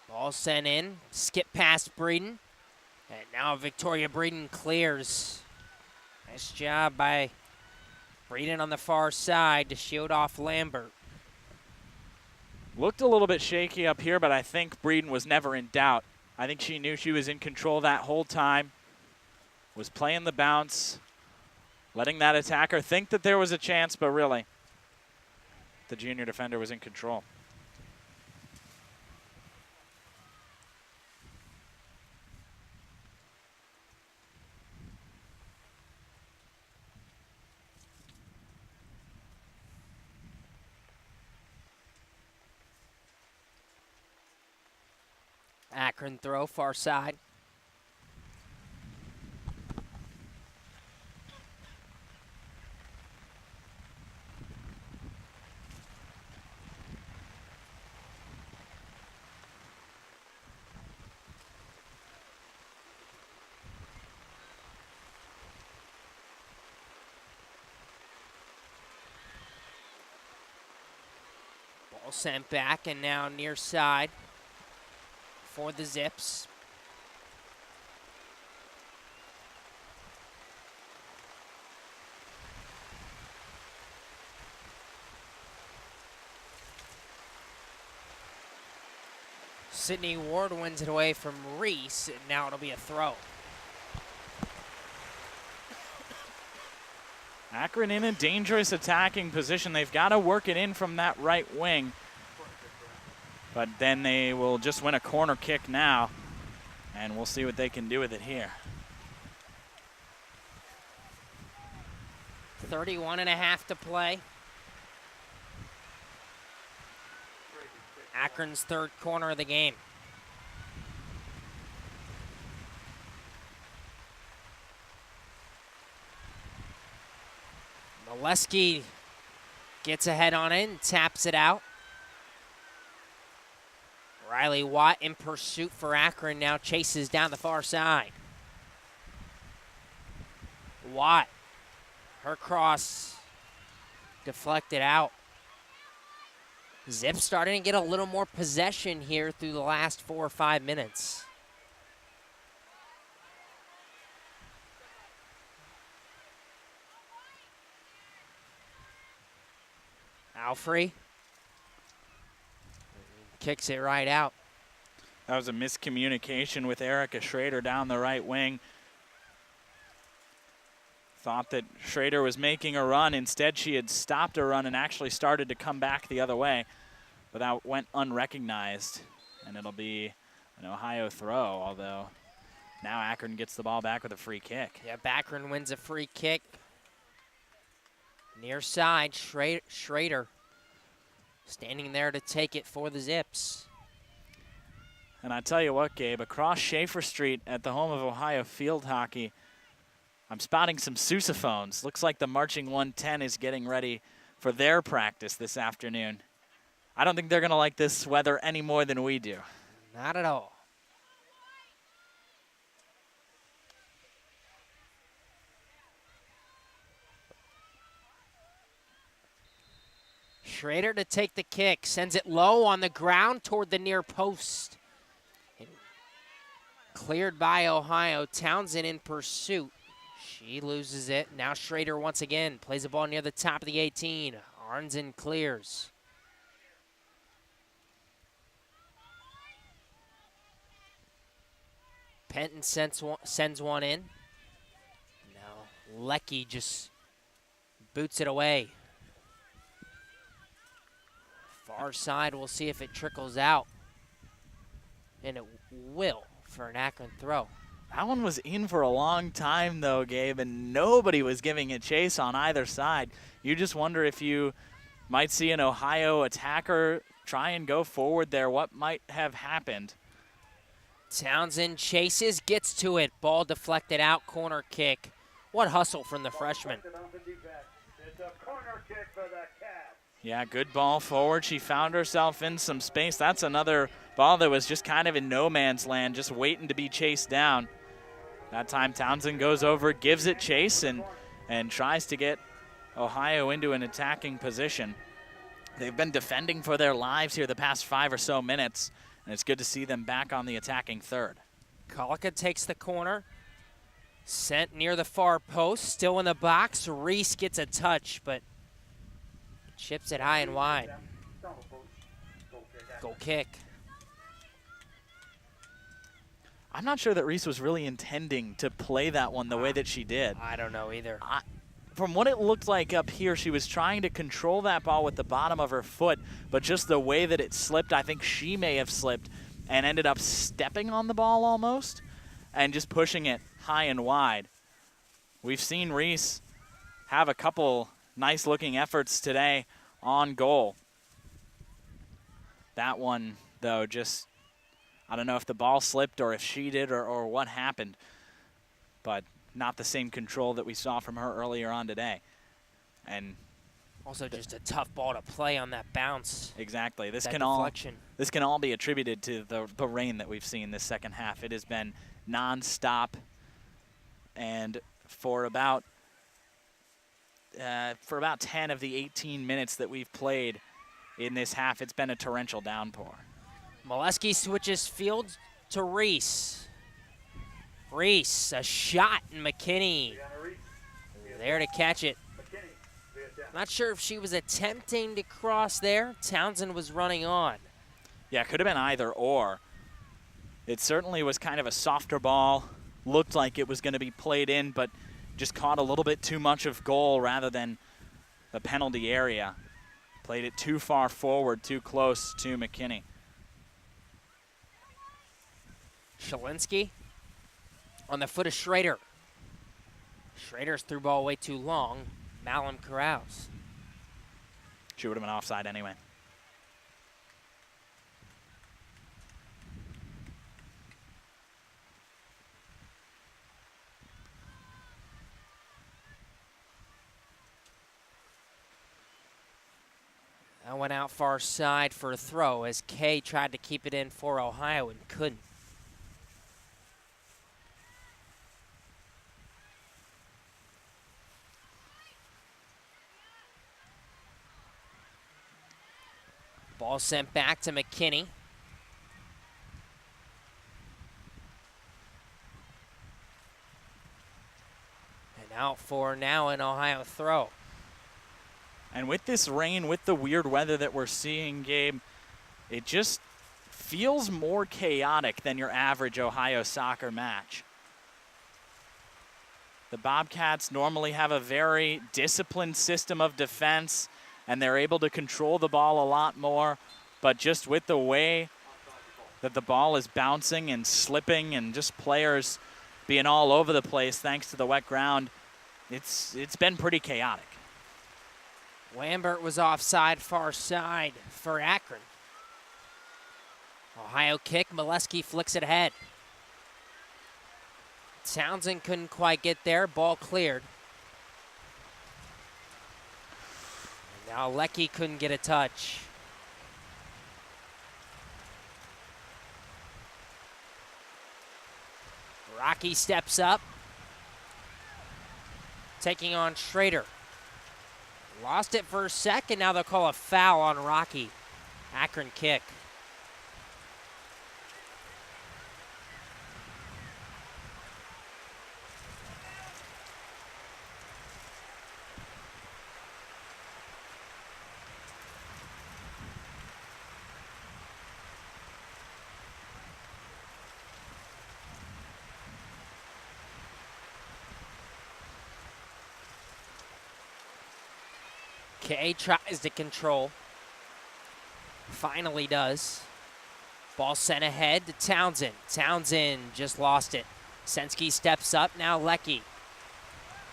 S1: Ball sent in, skip past Breeden, and now Victoria Breeden clears. Nice job by Breeden on the far side to shield off Lambert.
S2: Looked a little bit shaky up here, but I think Breeden was never in doubt. I think she knew she was in control that whole time, was playing the bounce, letting that attacker think that there was a chance, but really, the junior defender was in control.
S1: Akron throw, far side. Ball sent back and now near side for the Zips. Sydney Ward wins it away from Reese, and now it'll be a throw.
S2: Akron in a dangerous attacking position. They've got to work it in from that right wing. But then they will just win a corner kick now, and we'll see what they can do with it here.
S1: 31.5 to play. Akron's third corner of the game. Molesky gets ahead on it and taps it out. Riley Watt in pursuit for Akron now chases down the far side. Watt, her cross deflected out. Zip starting to get a little more possession here through the last 4 or 5 minutes. Alfrey kicks it right out.
S2: That was a miscommunication with Erica Schrader down the right wing. Thought that Schrader was making a run. Instead, she had stopped a run and actually started to come back the other way. But that went unrecognized, and it'll be an Ohio throw, although now Akron gets the ball back with a free kick.
S1: Yeah, Akron wins a free kick. Near side, Schrader standing there to take it for the Zips.
S2: And I tell you what, Gabe, across Schaefer Street at the home of Ohio Field Hockey, I'm spotting some sousaphones. Looks like the Marching 110 is getting ready for their practice this afternoon. I don't think they're going to like this weather any more than we do.
S1: Not at all. Schrader to take the kick, sends it low on the ground toward the near post. And cleared by Ohio. Townsend in pursuit. She loses it. Now Schrader once again plays the ball near the top of the 18. Arnzen clears. Penton sends one in. Now Lecky just boots it away. Far side, we'll see if it trickles out. And it will for an Akron throw.
S2: That one was in for a long time, though, Gabe, and nobody was giving it chase on either side. You just wonder if you might see an Ohio attacker try and go forward there. What might have happened?
S1: Townsend chases, gets to it. Ball deflected out, corner kick. What hustle from the freshman.
S3: It's a corner kick for the Cats.
S2: Yeah, good ball forward. She found herself in some space. That's another ball that was just kind of in no man's land, just waiting to be chased down. That time Townsend goes over, gives it chase, and tries to get Ohio into an attacking position. They've been defending for their lives here the past 5 or so minutes, and it's good to see them back on the attacking third.
S1: Colica takes the corner. Sent near the far post, still in the box. Reese gets a touch, but chips it high and wide. Goal kick.
S2: I'm not sure that Reese was really intending to play that one the way that she did.
S1: I don't know either.
S2: From what it looked like up here, she was trying to control that ball with the bottom of her foot, but just the way that it slipped, I think she may have slipped and ended up stepping on the ball almost and just pushing it high and wide. We've seen Reese have a couple nice-looking efforts today on goal. That one, though, just, I don't know if the ball slipped or if she did or what happened, but not the same control that we saw from her earlier on today. And
S1: also just a tough ball to play on that bounce.
S2: exactly. This
S1: that
S2: can
S1: deflection.
S2: this can all be attributed to the rain that we've seen this second half. It has been nonstop, and for about 10 of the 18 minutes that we've played in this half, it's been a torrential downpour.
S1: Molesky switches field to Reese. Reese, a shot, and McKinney there to catch it. Not sure if she was attempting to cross there. Townsend was running on.
S2: Yeah, could have been either or. It certainly was kind of a softer ball. Looked like it was going to be played in, but just caught a little bit too much of goal rather than the penalty area. Played it too far forward, too close to McKinney.
S1: Shalinsky on the foot of Schrader. Schrader's through ball way too long. Malum corrals.
S2: She would have been offside anyway.
S1: That went out far side for a throw as Kay tried to keep it in for Ohio and couldn't. Ball sent back to McKinney. And out for now an Ohio throw.
S2: And with this rain, with the weird weather that we're seeing, Gabe, it just feels more chaotic than your average Ohio soccer match. The Bobcats normally have a very disciplined system of defense, and they're able to control the ball a lot more. But just with the way that the ball is bouncing and slipping and just players being all over the place thanks to the wet ground, it's been pretty chaotic.
S1: Lambert was offside, far side for Akron. Ohio kick, Molesky flicks it ahead. Townsend couldn't quite get there, ball cleared. And now Lecky couldn't get a touch. Rocky steps up, taking on Schrader. Lost it for a second, now they'll call a foul on Rocky. Akron kick. Kay tries to control. Finally does. Ball sent ahead to Townsend. Townsend just lost it. Sensky steps up, now Lecky.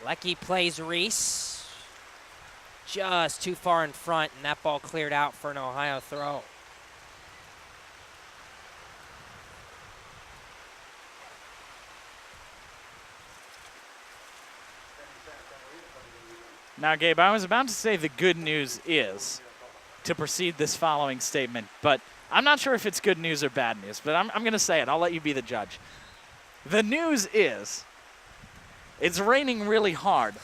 S1: Lecky plays Reese. Just too far in front, and that ball cleared out for an Ohio throw.
S2: Now, Gabe, I was about to say the good news is to precede this following statement, but I'm not sure if it's good news or bad news, but I'm going to say it. I'll let you be the judge. The news is it's raining really hard,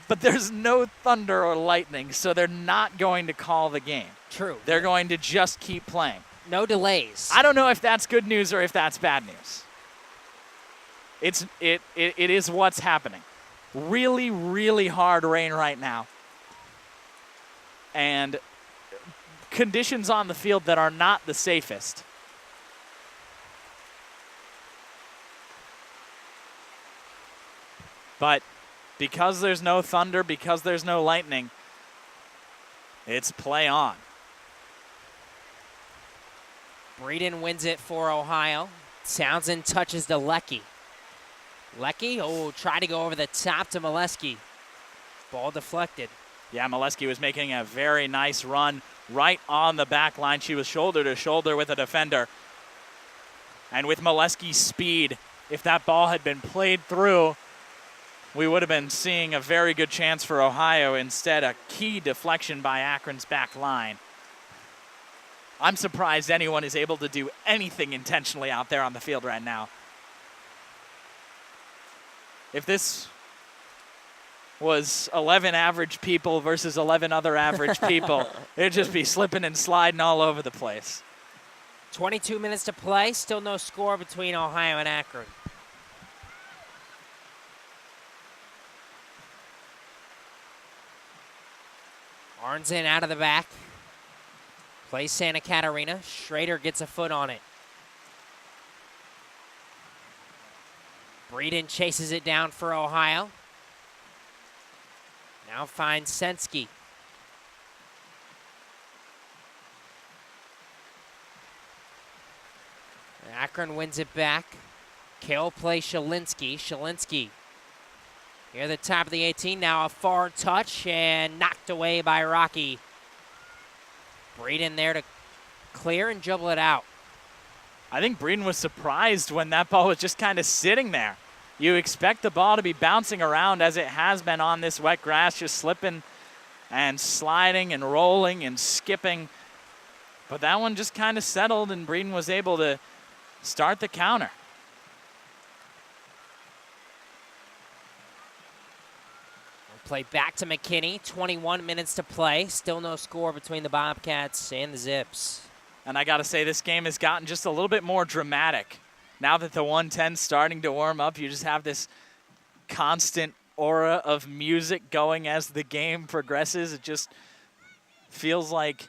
S2: but there's no thunder or lightning, so they're not going to call the game.
S1: True.
S2: They're going to just keep playing.
S1: No delays.
S2: I don't know if that's good news or if that's bad news. It is what's happening. Really, really hard rain right now. And conditions on the field that are not the safest. But because there's no thunder, because there's no lightning, it's play on.
S1: Breeden wins it for Ohio. Townsend touches to Lecky. Lecky, try to go over the top to Molesky. Ball deflected.
S2: Yeah, Molesky was making a very nice run right on the back line. She was shoulder to shoulder with a defender. And with Molesky's speed, if that ball had been played through, we would have been seeing a very good chance for Ohio. Instead, a key deflection by Akron's back line. I'm surprised anyone is able to do anything intentionally out there on the field right now. If this was 11 average people versus 11 other average people, it'd just be slipping and sliding all over the place.
S1: 22 minutes to play. Still no score between Ohio and Akron. Arnzen out of the back. Plays Santa Catarina. Schrader gets a foot on it. Breeden chases it down for Ohio. Now finds Sensky. Akron wins it back. Kale plays Shalinsky. Shalinsky near the top of the 18. Now a far touch and knocked away by Rocky. Breeden there to clear and dribble it out.
S2: I think Breeden was surprised when that ball was just kind of sitting there. You expect the ball to be bouncing around as it has been on this wet grass, just slipping and sliding and rolling and skipping. But that one just kind of settled, and Breeden was able to start the counter.
S1: Play back to McKinney. 21 minutes to play. Still no score between the Bobcats and the Zips.
S2: And I got to say, this game has gotten just a little bit more dramatic. Now that the 110's starting to warm up, you just have this constant aura of music going as the game progresses. It just feels like,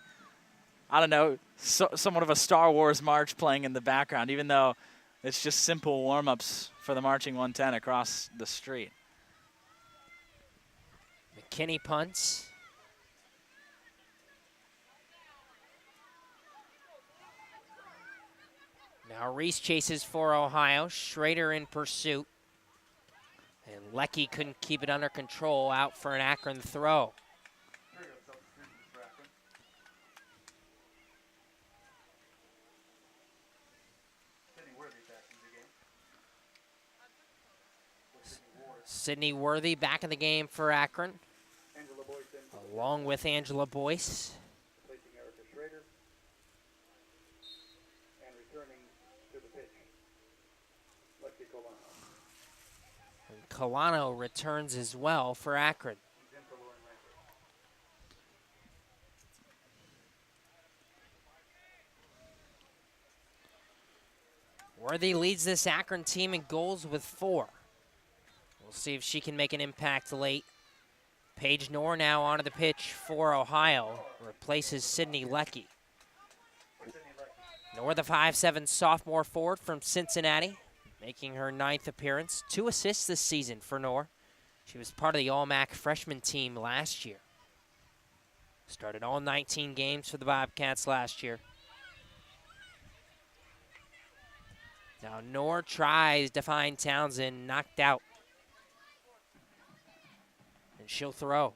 S2: I don't know, somewhat of a Star Wars march playing in the background, even though it's just simple warm-ups for the marching 110 across the street.
S1: McKinney punts. Now Reese chases for Ohio. Schrader in pursuit. And Lecky couldn't keep it under control, out for an Akron throw. Sydney Worthy back in the game for Akron, along with Angela Boyce. And Colano returns as well for Akron. Worthy leads this Akron team in goals with 4. We'll see if she can make an impact late. Paige Knorr now onto the pitch for Ohio, replaces Sydney Lecky. Knorr, the 5'7" sophomore forward from Cincinnati, making her 9th appearance. 2 assists this season for Knorr. She was part of the All-MAC freshman team last year. Started all 19 games for the Bobcats last year. Now Knorr tries to find Townsend, knocked out. And she'll throw.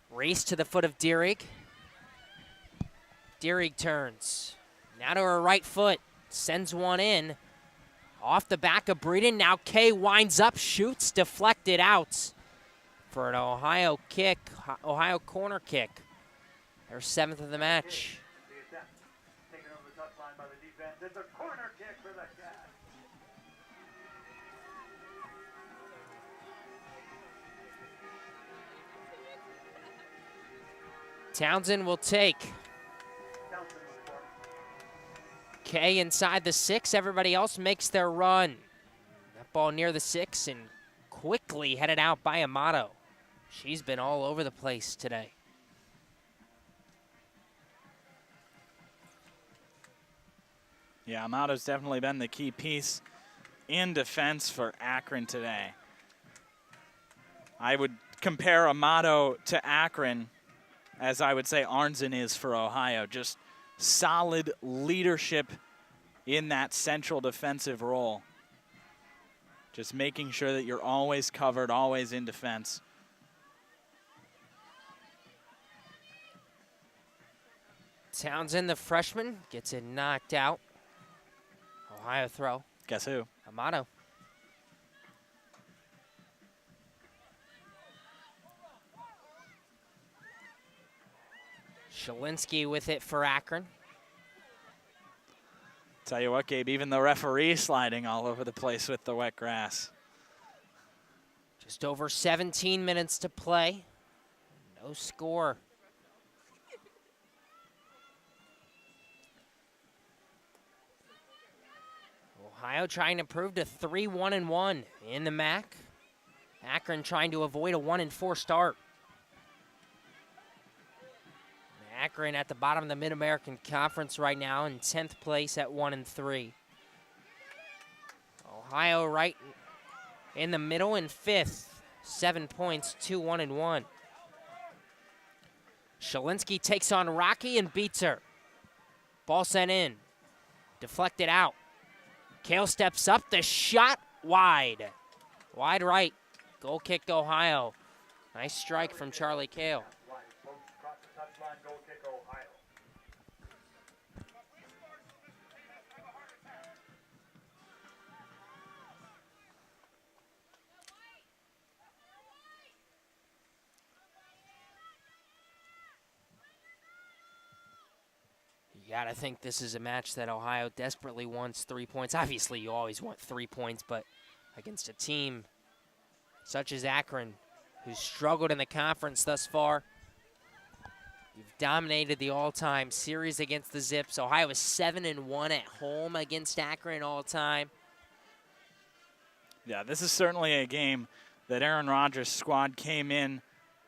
S1: Race to the foot of Dierig. Dierig turns. Now to her right foot. Sends one in. Off the back of Breeden. Now Kay winds up, shoots, deflected out for an Ohio kick, Ohio corner kick. Their 7th of the match.
S3: The attempt taken over the touchline by the defense. It's a corner kick for the Cats.
S1: Townsend will take.
S3: Townsend with the corner.
S1: Kay inside the 6. Everybody else makes their run. That ball near the 6 and quickly headed out by Amato. She's been all over the place today.
S2: Yeah, Amato's definitely been the key piece in defense for Akron today. I would compare Amato to Akron as I would say Arnzen is for Ohio. Just solid leadership in that central defensive role. Just making sure that you're always covered, always in defense.
S1: Townsend, the freshman, gets it knocked out. Ohio throw.
S2: Guess who?
S1: Amato. Shalinski with it for Akron.
S2: Tell you what, Gabe, even the referee sliding all over the place with the wet grass.
S1: Just over 17 minutes to play. No score. Ohio trying to prove to 3-1-1 in the MAC. Akron trying to avoid a 1-4 start. Akron at the bottom of the Mid-American Conference right now in 10th place at 1-3. Ohio right in the middle in 5th, 7 points, 2-1-1. Shalinski takes on Rocky and beats her. Ball sent in, deflected out. Kale steps up, the shot wide. Wide right, goal kick to Ohio. Nice strike from Charlie Kale.
S3: Across the touchline, goal kick, Ohio.
S1: You gotta think this is a match that Ohio desperately wants 3 points. Obviously, you always want 3 points, but against a team such as Akron, who's struggled in the conference thus far, you've dominated the all-time series against the Zips. Ohio is 7-1 at home against Akron all-time.
S2: Yeah, this is certainly a game that Aaron Rodgers' squad came in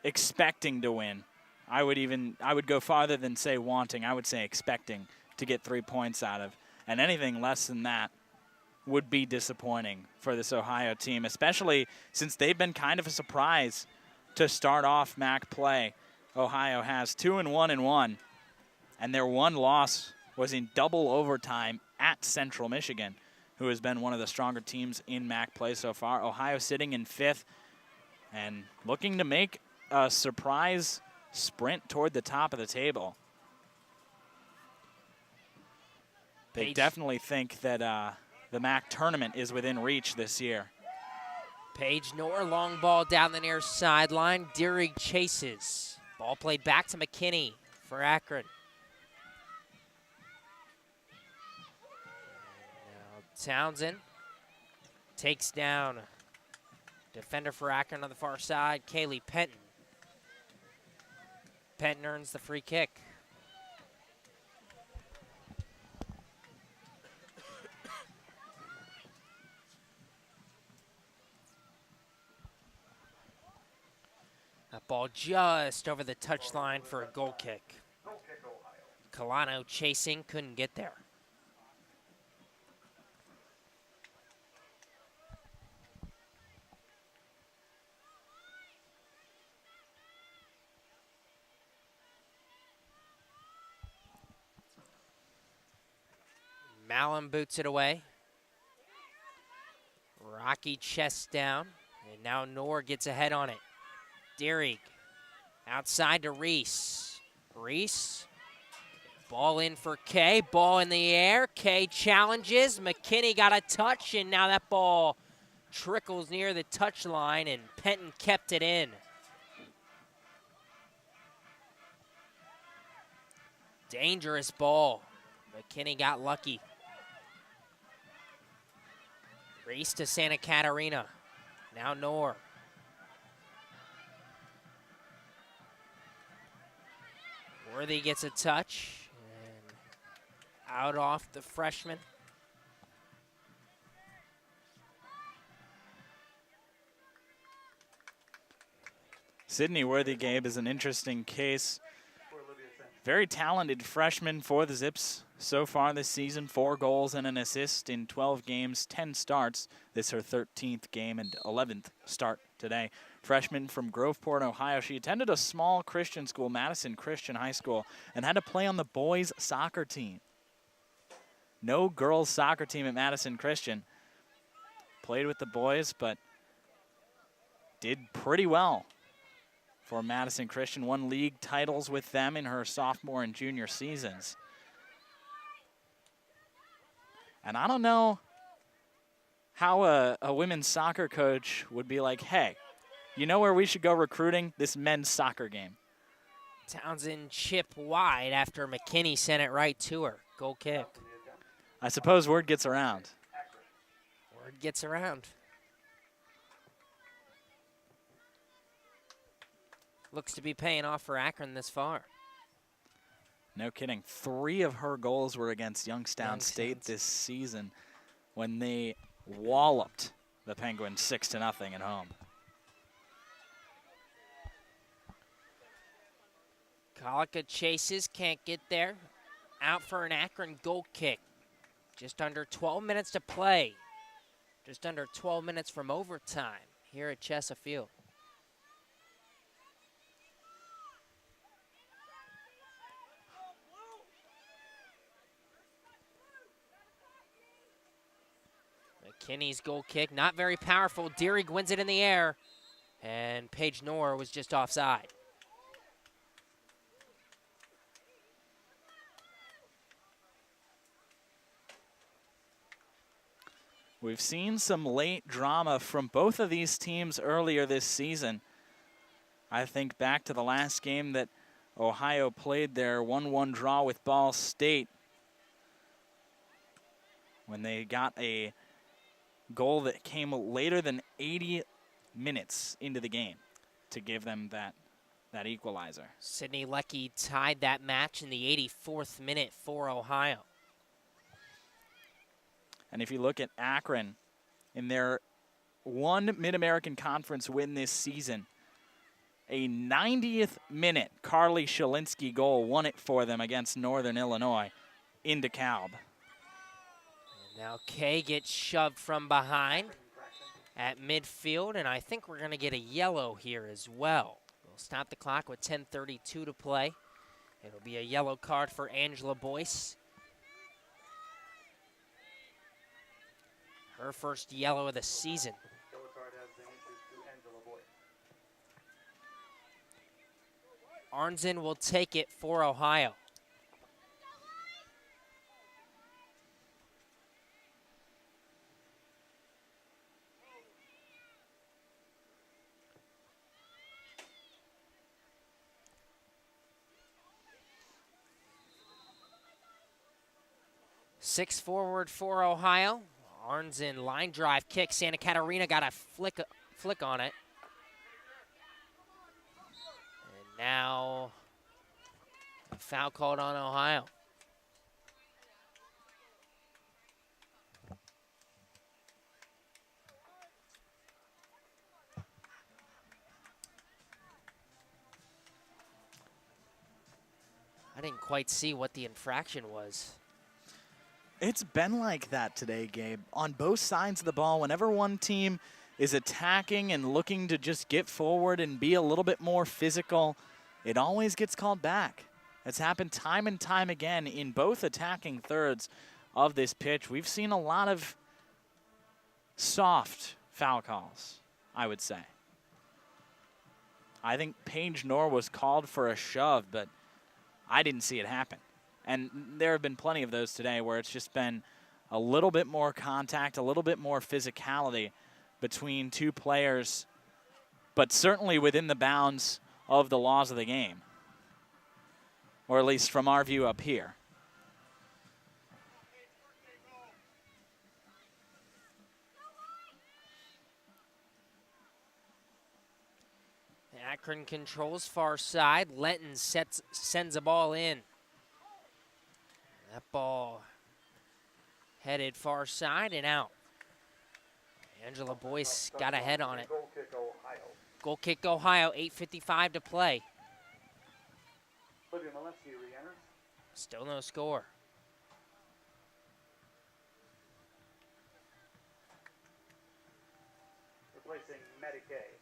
S2: expecting to win. I would go farther than say wanting. I would say expecting to get 3 points out of. And anything less than that would be disappointing for this Ohio team, especially since they've been kind of a surprise to start off MAC play. Ohio has 2-1-1, and their one loss was in double overtime at Central Michigan, who has been one of the stronger teams in MAC play so far. Ohio sitting in 5th and looking to make a surprise sprint toward the top of the table. They definitely think that the MAC tournament is within reach this year.
S1: Paige Knorr, long ball down the near sideline. Dierig chases. Ball played back to McKinney for Akron. Now Townsend takes down defender for Akron on the far side, Kaylee Penton. Penton earns the free kick. That ball just over the touchline for a goal kick.
S3: Goal kick, Ohio.
S1: Colano chasing, couldn't get there. Malin boots it away. Rocky chest down, and now Knorr gets ahead on it. Dierig outside to Reese. Reese, ball in for Kay, ball in the air. Kay challenges, McKinney got a touch, and now that ball trickles near the touch line, and Penton kept it in. Dangerous ball. McKinney got lucky. Reese to Santa Catarina. Now Knorr. Worthy gets a touch. And out off the freshman.
S2: Sydney Worthy, Gabe, is an interesting case. Very talented freshman for the Zips so far this season. 4 goals and an assist in 12 games, 10 starts. This is her 13th game and 11th start today. Freshman from Groveport, Ohio. She attended a small Christian school, Madison Christian High School, and had to play on the boys' soccer team. No girls' soccer team at Madison Christian. Played with the boys, but did pretty well for Madison Christian. Won league titles with them in her sophomore and junior seasons. And I don't know how a women's soccer coach would be like, hey, you know where we should go recruiting? This men's soccer game.
S1: Townsend chip wide after McKinney sent it right to her. Goal kick.
S2: I suppose word gets around.
S1: Word gets around. Looks to be paying off for Akron this far.
S2: No kidding. 3 of her goals were against Youngstown State this season when they walloped the Penguins 6-0 at home.
S1: Colica chases, can't get there. Out for an Akron goal kick. Just under 12 minutes to play. Just under 12 minutes from overtime here at Chessa Field. McKinney's goal kick, not very powerful. Dierig wins it in the air, and Paige Knorr was just offside.
S2: We've seen some late drama from both of these teams earlier this season. I think back to the last game that Ohio played, their 1-1 draw with Ball State, when they got a goal that came later than 80 minutes into the game to give them that equalizer.
S1: Sydney Leckie tied that match in the 84th minute for Ohio.
S2: And if you look at Akron, in their 1 Mid-American Conference win this season, a 90th minute Carly Shalinsky goal won it for them against Northern Illinois in DeKalb.
S1: Now Kay gets shoved from behind at midfield, and I think we're going to get a yellow here as well. We'll stop the clock with 10:32 to play. It'll be a yellow card for Angela Boyce. Her first yellow of the season.
S3: Yellow card has been issued to Angela Boyce.
S1: Arnzen will take it for Ohio. Six forward for Ohio. Arnzen line drive kick. Santa Catarina got a flick on it. And now a foul called on Ohio. I didn't quite see what the infraction was.
S2: It's been like that today, Gabe. On both sides of the ball, whenever one team is attacking and looking to just get forward and be a little bit more physical, it always gets called back. It's happened time and time again in both attacking thirds of this pitch, we've seen a lot of soft foul calls, I would say. I think Paige Knorr was called for a shove, but I didn't see it happen. And there have been plenty of those today where it's just been a little bit more contact, a little bit more physicality between two players, but certainly within the bounds of the laws of the game, or at least from our view up here.
S1: Akron controls far side. Lenton sends a ball in. That ball headed far side and out. Angela Boyce got ahead on it.
S3: Goal kick, Ohio.
S1: Goal kick Ohio, 8:55 to play.
S3: Olivia Molesky re-enters.
S1: Still no score.
S3: Replacing Medicaid.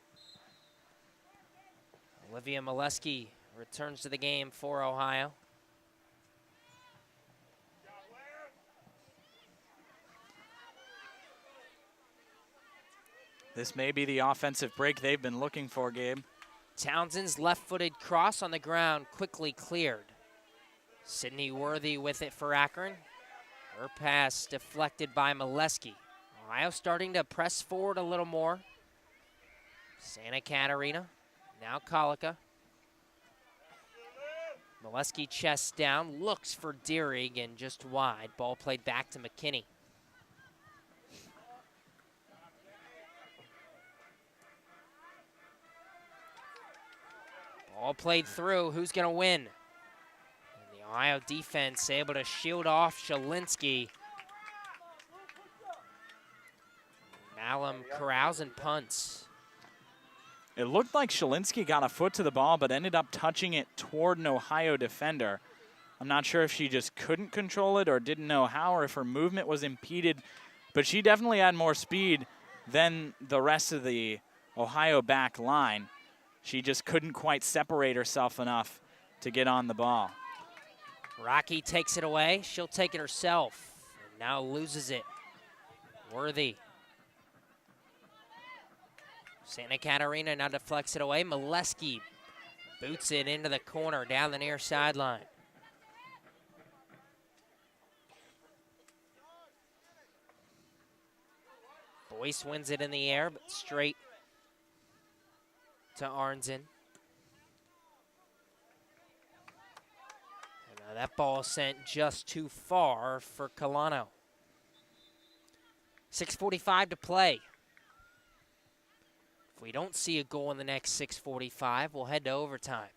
S1: Olivia Molesky returns to the game for Ohio.
S2: This may be the offensive break they've been looking for, Gabe.
S1: Townsend's left-footed cross on the ground, quickly cleared. Sydney Worthy with it for Akron. Her pass deflected by Molesky. Ohio starting to press forward a little more. Santa Catarina, now Colica. Molesky chest down, looks for Deering and just wide. Ball played back to McKinney. Ball played through. Who's going to win? And the Ohio defense able to shield off Shalinsky. Malum corrals and punts.
S2: It looked like Shalinsky got a foot to the ball, but ended up touching it toward an Ohio defender. I'm not sure if she just couldn't control it or didn't know how, or if her movement was impeded, but she definitely had more speed than the rest of the Ohio back line. She just couldn't quite separate herself enough to get on the ball.
S1: Rocky takes it away. She'll take it herself. And now loses it. Worthy. Santa Catarina now deflects it away. Molesky boots it into the corner down the near sideline. Boyce wins it in the air, but straight to Arnzen. And now that ball sent just too far for Colano. 6:45 to play. If we don't see a goal in the next 6:45, we'll head to overtime.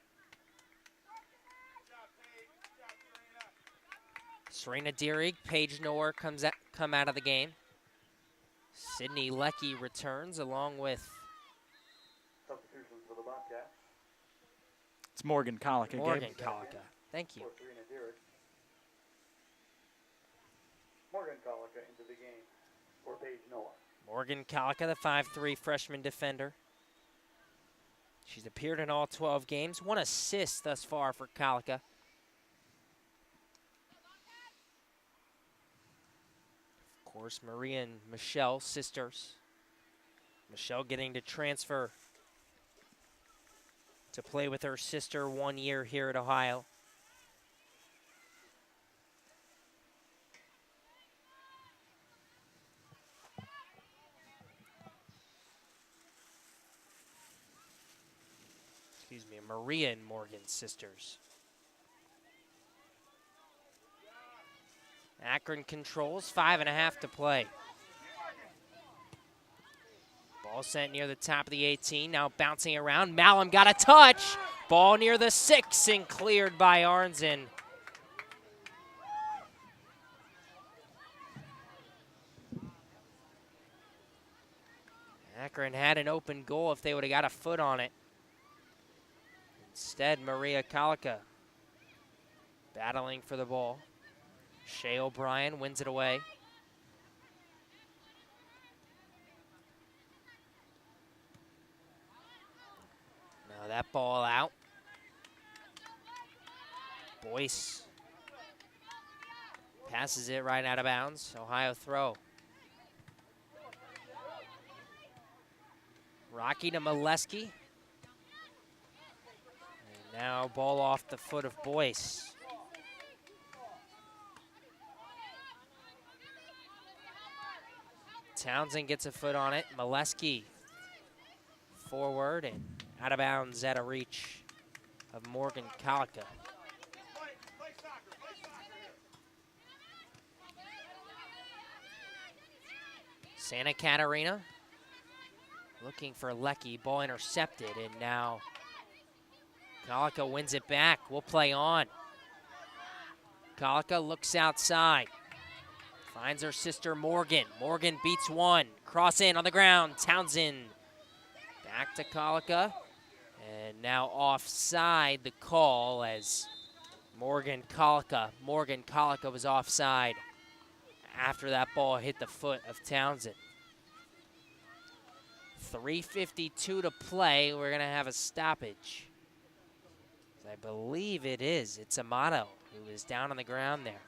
S1: Serena Deering, Paige Knorr come out of the game. Sydney Leckie returns along with
S3: Substitutions for the Bobcats.
S2: It's Morgan Colica.
S1: Morgan Colica. Thank you.
S3: For Serena Deering. Morgan Colica into the game for Paige Knorr.
S1: Morgan Colica, the 5'3" freshman defender. She's appeared in all 12 games. 1 assist thus far for Colica. Of course, Maria and Michelle, sisters. Michelle getting to transfer to play with her sister 1 year here at Ohio. Excuse me, Maria and Morgan sisters. Akron controls, 5.5 to play. Ball sent near the top of the 18, now bouncing around. Malum got a touch. Ball near the 6 and cleared by Arnzen. Akron had an open goal if they would have got a foot on it. Instead, Maria Colica battling for the ball. Shea O'Brien wins it away. Now that ball out. Boyce Passes it right out of bounds. Ohio throw. Rocky to Molesky. And now ball off the foot of Boyce. Townsend gets a foot on it. Molesky forward and out of bounds at a reach of Morgan Kalika. Santa Catarina looking for Lecky. Ball intercepted, and now Kalika wins it back. We'll play on. Kalika looks outside. Finds her sister Morgan. Morgan beats one. Cross in on the ground. Townsend back to Kalika. And now offside the call as Morgan Kalika was offside after that ball hit the foot of Townsend. 3:52 to play. We're going to have a stoppage. I believe it is. It's Amato who is down on the ground there.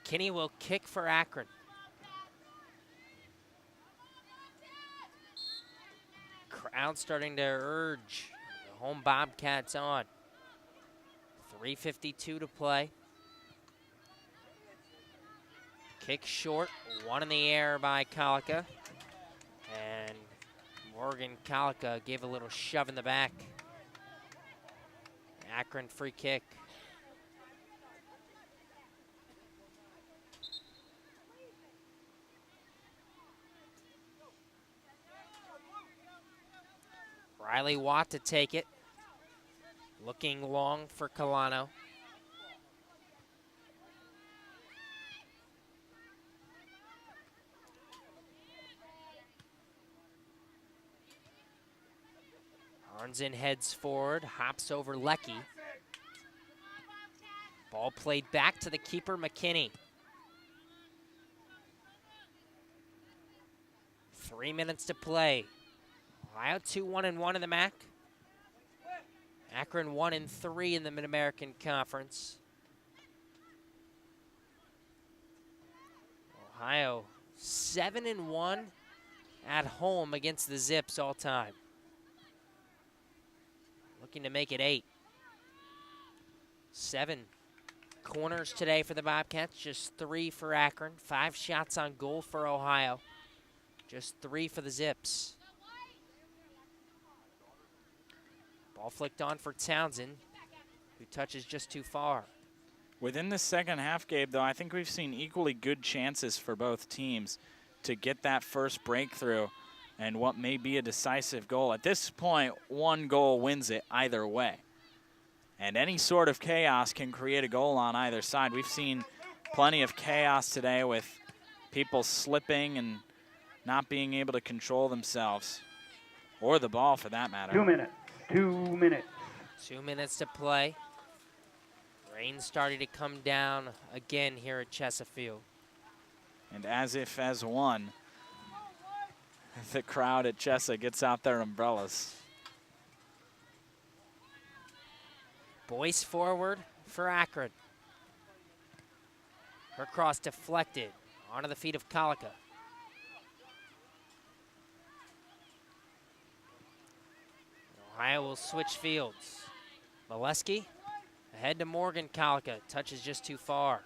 S1: McKinney will kick for Akron. Crowd starting to urge the home Bobcats on. 3:52 to play. Kick short, one in the air by Kalika. And Morgan Kalika gave a little shove in the back. Akron free kick. Riley Watt to take it. Looking long for Colano. Arnzen heads forward, hops over Lecky. Ball played back to the keeper, McKinney. 3 minutes to play. Ohio 2-1-1 in the MAC. Akron 1-3 in the Mid-American Conference. Ohio 7-1 at home against the Zips all time. Looking to make it 8. 7 corners today for the Bobcats, just 3 for Akron. 5 shots on goal for Ohio, just 3 for the Zips. Ball flicked on for Townsend, who touches just too far.
S2: Within the second half, Gabe, though, I think we've seen equally good chances for both teams to get that first breakthrough and what may be a decisive goal. At this point, 1 goal wins it either way. And any sort of chaos can create a goal on either side. We've seen plenty of chaos today with people slipping and not being able to control themselves, or the ball for that matter.
S3: 2 minutes. 2 minutes.
S1: 2 minutes to play. Rain starting to come down again here at Chessa Field.
S2: And as if as one, the crowd at Chessa gets out their umbrellas.
S1: Boyce forward for Akron. Her cross deflected onto the feet of Kalika. Ohio will switch fields. Molesky ahead to Morgan Kalika. Touches just too far.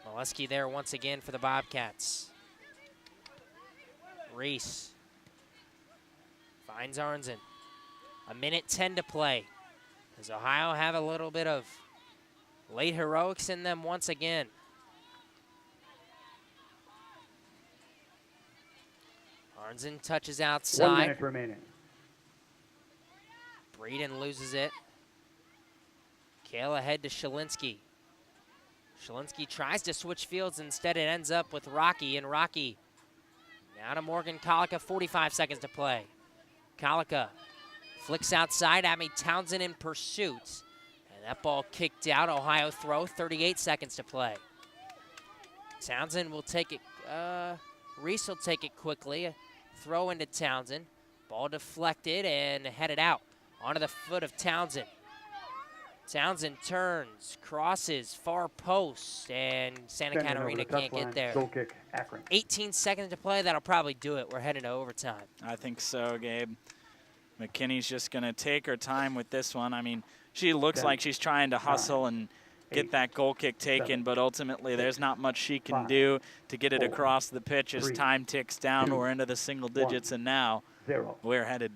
S1: Molesky there once again for the Bobcats. Reese finds Arnzen. 1:10 to play. Does Ohio have a little bit of late heroics in them once again? Arnzen touches outside.
S3: 1 minute remaining.
S1: Breeden loses it. Kale ahead to Shalinsky. Shalinsky tries to switch fields. Instead, it ends up with Rocky, and Rocky now to Morgan Kalika. 45 seconds to play. Kalika Flicks outside, Abby Townsend in pursuit. And that ball kicked out. Ohio throw, 38 seconds to play. Townsend will take it, Reese will take it quickly. A throw into Townsend. Ball deflected and headed out onto the foot of Townsend. Townsend turns, crosses, far post, and Santa Catarina can't get there.
S3: Goal kick, Akron.
S1: 18 seconds to play, that'll probably do it. We're heading to overtime.
S2: I think so, Gabe. McKinney's just going to take her time with this one. I mean, she looks like she's trying to hustle and get that goal kick taken, but ultimately there's not much she can do to get it across the pitch as time ticks down. We're into the single digits, and now we're headed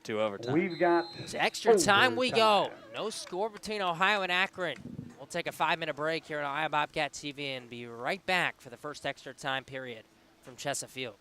S2: to overtime.
S3: We've got
S1: to extra time we go. No score between Ohio and Akron. We'll take a 5-minute break here on Ohio Bobcat TV and be right back for the first extra time period from Chessa Field.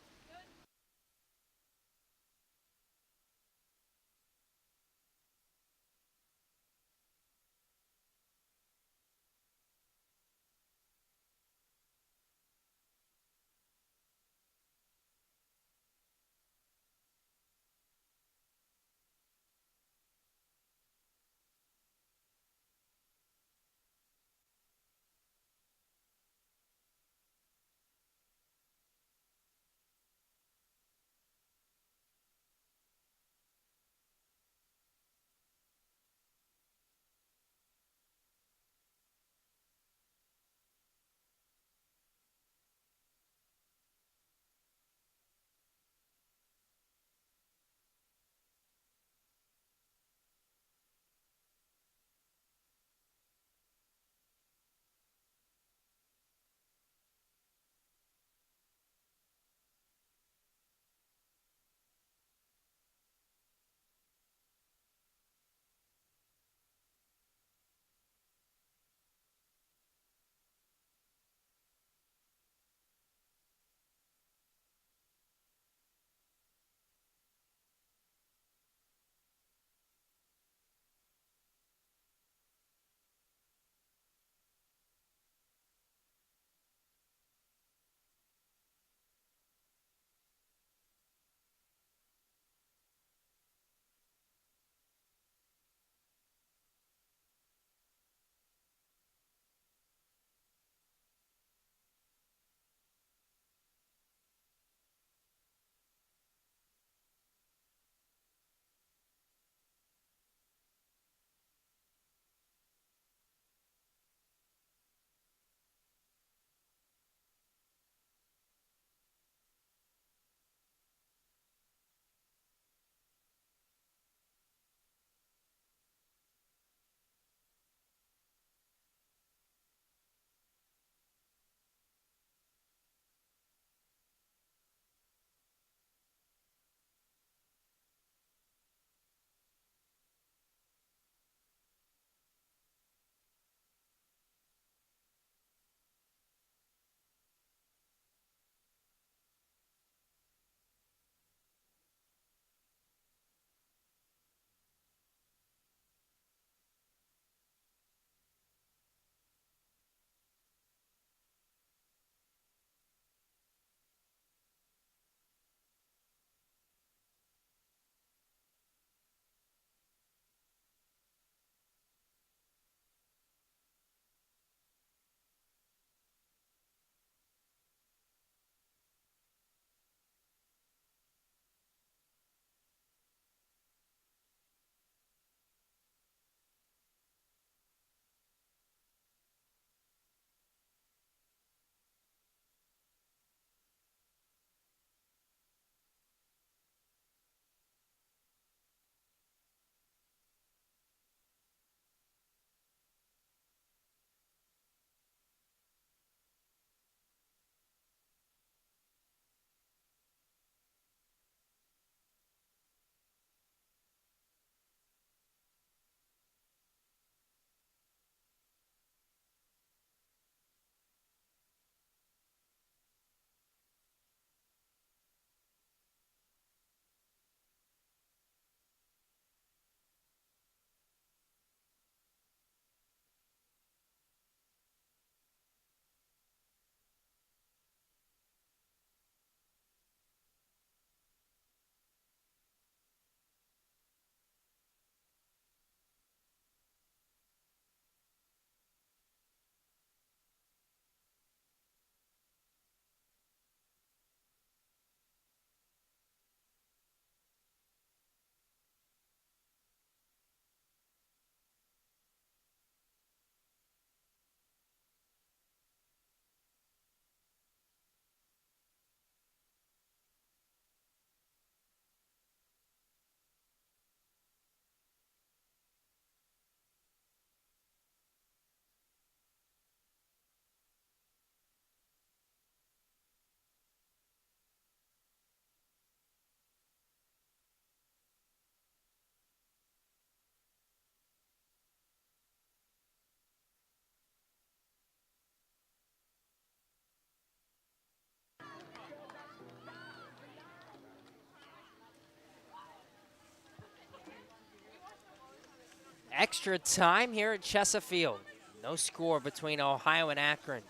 S1: extra time here at Chessa Field. No score between Ohio and Akron.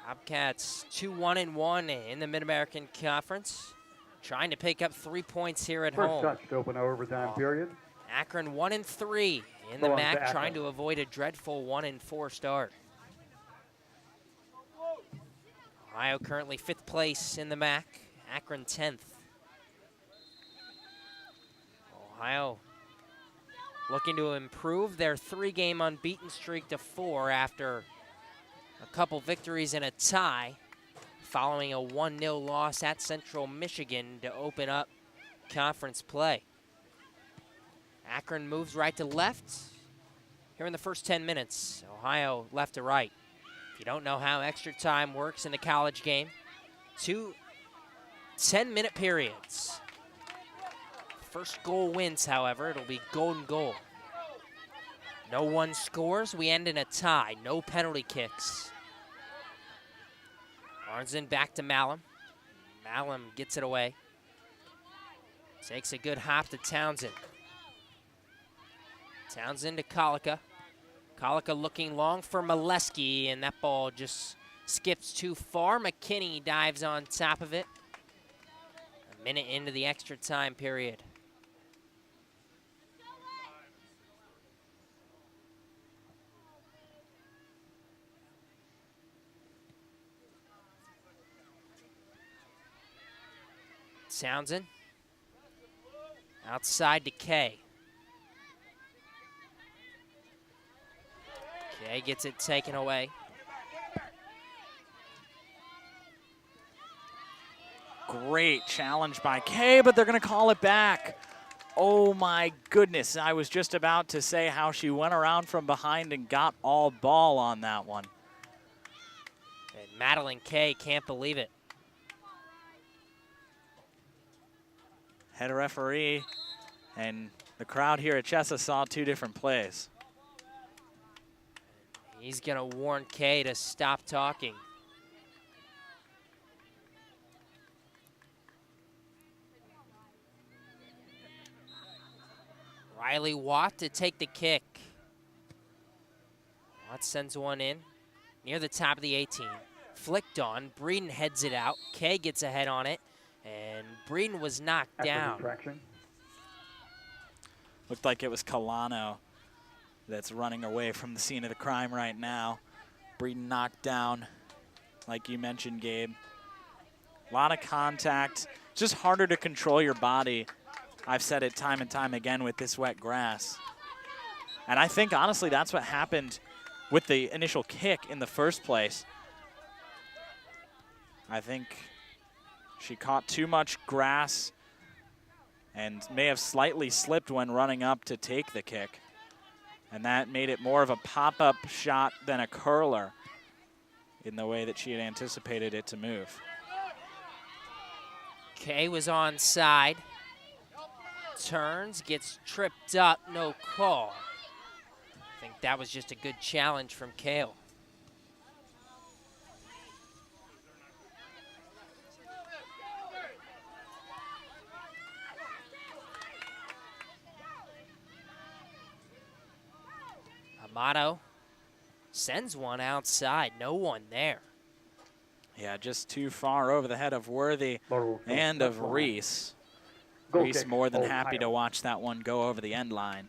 S1: Bobcats 2-1-1 in the Mid-American Conference. Trying to pick up 3 points here at
S3: First
S1: home.
S3: touch to open overtime period.
S1: Akron 1-3 in the
S3: Go on,
S1: MAC,
S3: Akron.
S1: trying to avoid a dreadful 1-4 start. Ohio currently 5th place in the MAC, Akron 10th. Ohio looking to improve their 3-game unbeaten streak to 4 after a couple victories and a tie, following a 1-0 loss at Central Michigan to open up conference play. Akron moves right to left here in the first 10 minutes. Ohio left to right. If you don't know how extra time works in the college game, 2 10-minute periods. First goal wins, however. It'll be golden goal. No one scores. We end in a tie. No penalty kicks. Arnzen back to Malum. Malum gets it away. Takes a good hop to Townsend. Townsend to Colica. Colica looking long for Molesky, and that ball just skips too far. McKinney dives on top of it. A minute into the extra time period. Townsend. Outside to Kay. Kay gets it taken away.
S2: Great challenge by Kay, but they're going to call it back. Oh my goodness, I was just about to say how she went around from behind and got all ball on that one.
S1: And Madeline Kay can't believe it.
S2: Head referee and the crowd here at Chessa saw 2 different plays.
S1: He's going to warn Kay to stop talking. Riley Watt to take the kick. Watt sends one in near the top of the 18. Flicked on. Breeden heads it out. Kay gets ahead on it. And Breeden was knocked down.
S2: Looked like it was Colano that's running away from the scene of the crime right now. Breeden knocked down, like you mentioned, Gabe. A lot of contact. Just harder to control your body. I've said it time and time again with this wet grass. And I think, honestly, that's what happened with the initial kick in the first place. I think she caught too much grass and may have slightly slipped when running up to take the kick. And that made it more of a pop-up shot than a curler in the way that she had anticipated it to move.
S1: Kay was onside. Turns, gets tripped up, no call. I think that was just a good challenge from Kale. Amato sends one outside, no one there.
S2: Yeah, just too far over the head of Worthy and of Reese. Reese more than happy to watch that one go over the end line.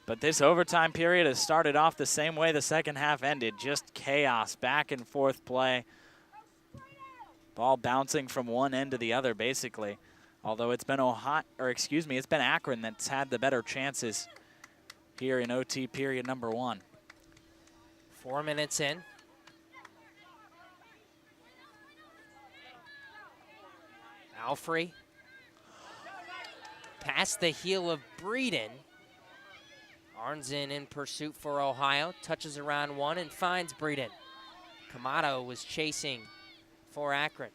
S2: But this overtime period has started off the same way the second half ended. Just chaos, back and forth play. Ball bouncing from one end to the other, basically. Although it's been it's been Akron that's had the better chances here in OT period number 1.
S1: 4 minutes in. Alfrey past the heel of Breeden. Arnzen in pursuit for Ohio, touches around one and finds Breeden. Kamato was chasing for Akron.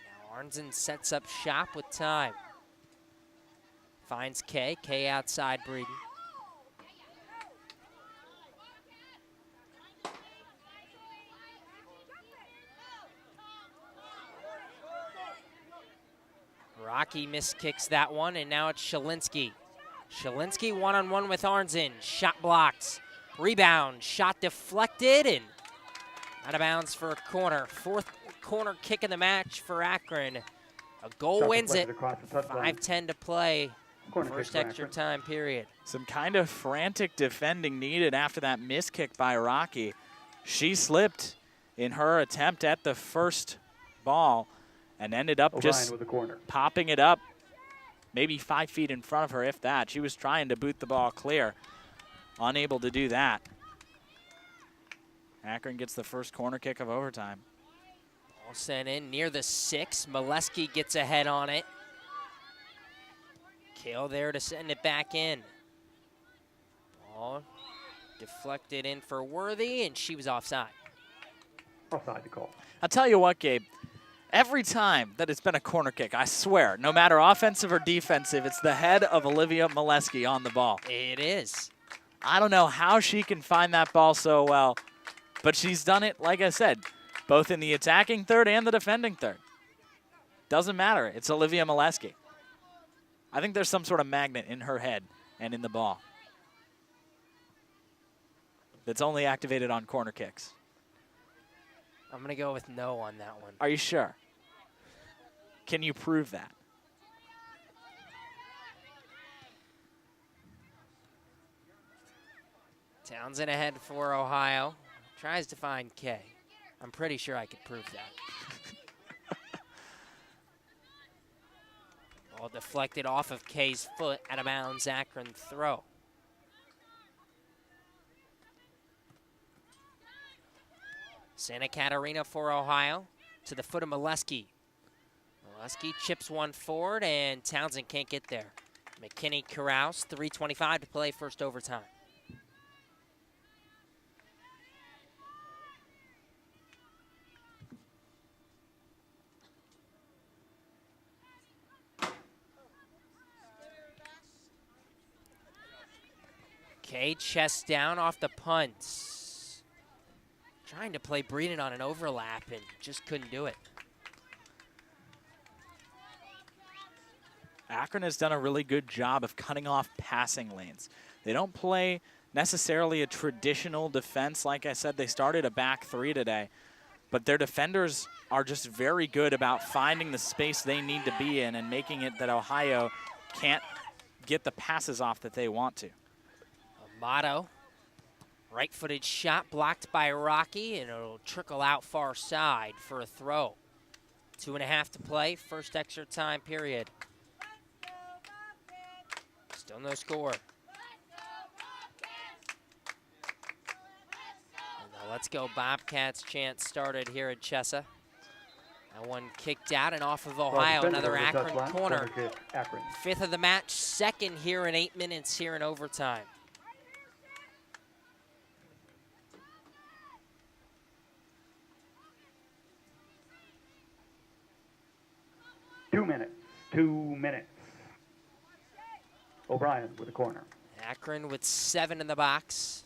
S1: Now Arnzen sets up shop with time. Finds Kay, Kay outside Breeden. Rocky miskicks that one, and now it's Shalinski. Shalinski one-on-one with Arnzen. Shot blocked. Rebound. Shot deflected and out of bounds for a corner. Fourth corner kick in the match for Akron. A goal
S3: Shot
S1: wins it.
S3: deflected across the touchline.
S1: 5:10 to play.
S3: Corner kick
S1: First
S3: for
S1: extra
S3: Akron.
S1: time period.
S2: Some kind of frantic defending needed after that miskick by Rocky. She slipped in her attempt at the first ball and ended up
S3: O'Brien
S2: just
S3: with the corner.
S2: popping it up maybe 5 feet in front of her, if that. She was trying to boot the ball clear. Unable to do that. Akron gets the first corner kick of overtime.
S1: Ball sent in near the 6. Molesky gets ahead on it. Kale there to send it back in. Ball deflected in for Worthy, and she was offside.
S3: Offside to call.
S2: I'll tell you what, Gabe. Every time that it's been a corner kick, I swear, no matter offensive or defensive, it's the head of Olivia Molesky on the ball.
S1: It is.
S2: I don't know how she can find that ball so well, but she's done it, like I said, both in the attacking third and the defending third. Doesn't matter. It's Olivia Molesky. I think there's some sort of magnet in her head and in the ball that's only activated on corner kicks.
S1: I'm going to go with no on that one.
S2: Are you sure? Can you prove that?
S1: Townsend ahead for Ohio. Tries to find Kay. I'm pretty sure I could prove that. Ball deflected off of Kay's foot, out of bounds, Akron throw. Santa Catarina for Ohio to the foot of Molesky. Molesky chips one forward, and Townsend can't get there. McKinney Carouse, 3:25 to play, first overtime. Kay chest down off the punt. Trying to play Breeden on an overlap and just couldn't do it.
S2: Akron has done a really good job of cutting off passing lanes. They don't play necessarily a traditional defense. Like I said, they started a back three today, but their defenders are just very good about finding the space they need to be in and making it that Ohio can't get the passes off that they want to.
S1: Amato, right-footed shot blocked by Rocky, and it'll trickle out far side for a throw. 2.5 to play, first extra time period. Still no score. And the Let's Go Bobcats chant started here at Chessa. That one kicked out and off of Ohio, another Akron corner.
S3: Akron.
S1: 5th of the match, second here in 8 minutes here in overtime.
S3: Two minutes. O'Brien with a corner.
S1: Akron with 7 in the box.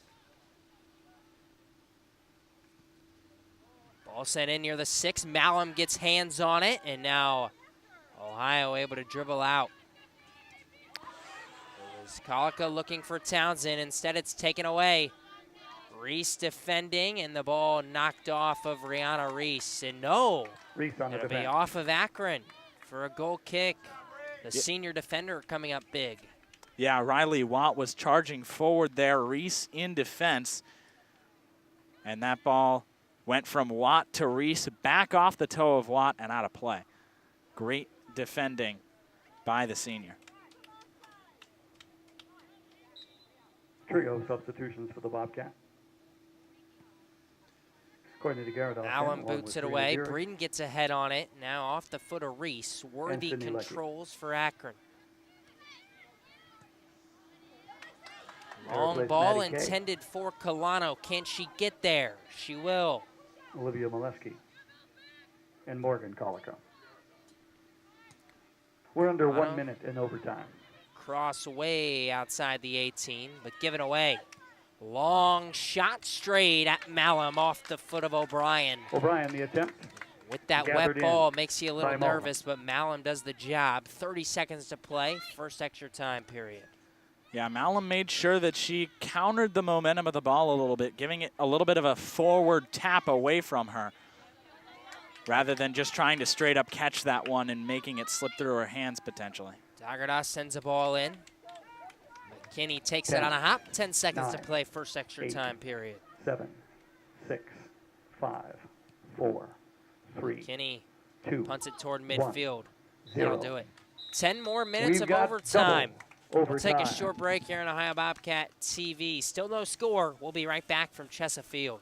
S1: Ball sent in near the 6. Malum gets hands on it, and now Ohio able to dribble out. It was Colica looking for Townsend. Instead, it's taken away. Reese defending, and the ball knocked off of Rihanna Reese. And no,
S3: Reese on the
S1: it'll be
S3: defense.
S1: off of Akron for a goal kick. The senior defender coming up big.
S2: Yeah, Riley Watt was charging forward there. Reese in defense. And that ball went from Watt to Reese, back off the toe of Watt and out of play. Great defending by the senior.
S3: Trio substitutions for the Bobcat. According to Garrett,
S1: Allen boots it away. Breeden gets ahead on it. Now off the foot of Reese. Worthy controls for Akron. Long ball intended for Colano. Can she get there? She will.
S3: Olivia Molesky and Morgan Colica. We're under 1 minute in overtime.
S1: Cross way outside the 18, but given away. Long shot straight at Malum off the foot of O'Brien.
S3: O'Brien, the attempt.
S1: With that
S3: Gathered
S1: wet ball,
S3: in
S1: it makes you a little
S3: by Malum.
S1: nervous, but Malum does the job. 30 seconds to play, first extra time period.
S2: Yeah, Malum made sure that she countered the momentum of the ball a little bit, giving it a little bit of a forward tap away from her, rather than just trying to straight up catch that one and making it slip through her hands potentially.
S1: Dagardas sends the ball in. McKinney takes
S3: 10,
S1: it on a hop. 10 seconds to
S3: 9,
S1: play, first extra
S3: 8,
S1: time period.
S3: 7, 6, 5, 4, 3,
S1: McKinney
S3: 2,
S1: punts it toward
S3: 1,
S1: midfield.
S3: 0.
S1: That'll do it. 10 more minutes
S3: We've
S1: of
S3: got
S1: overtime.
S3: double
S1: We'll take a
S3: overtime.
S1: short break here on Ohio Bobcat TV. Still no score. We'll be right back from Chessa Field.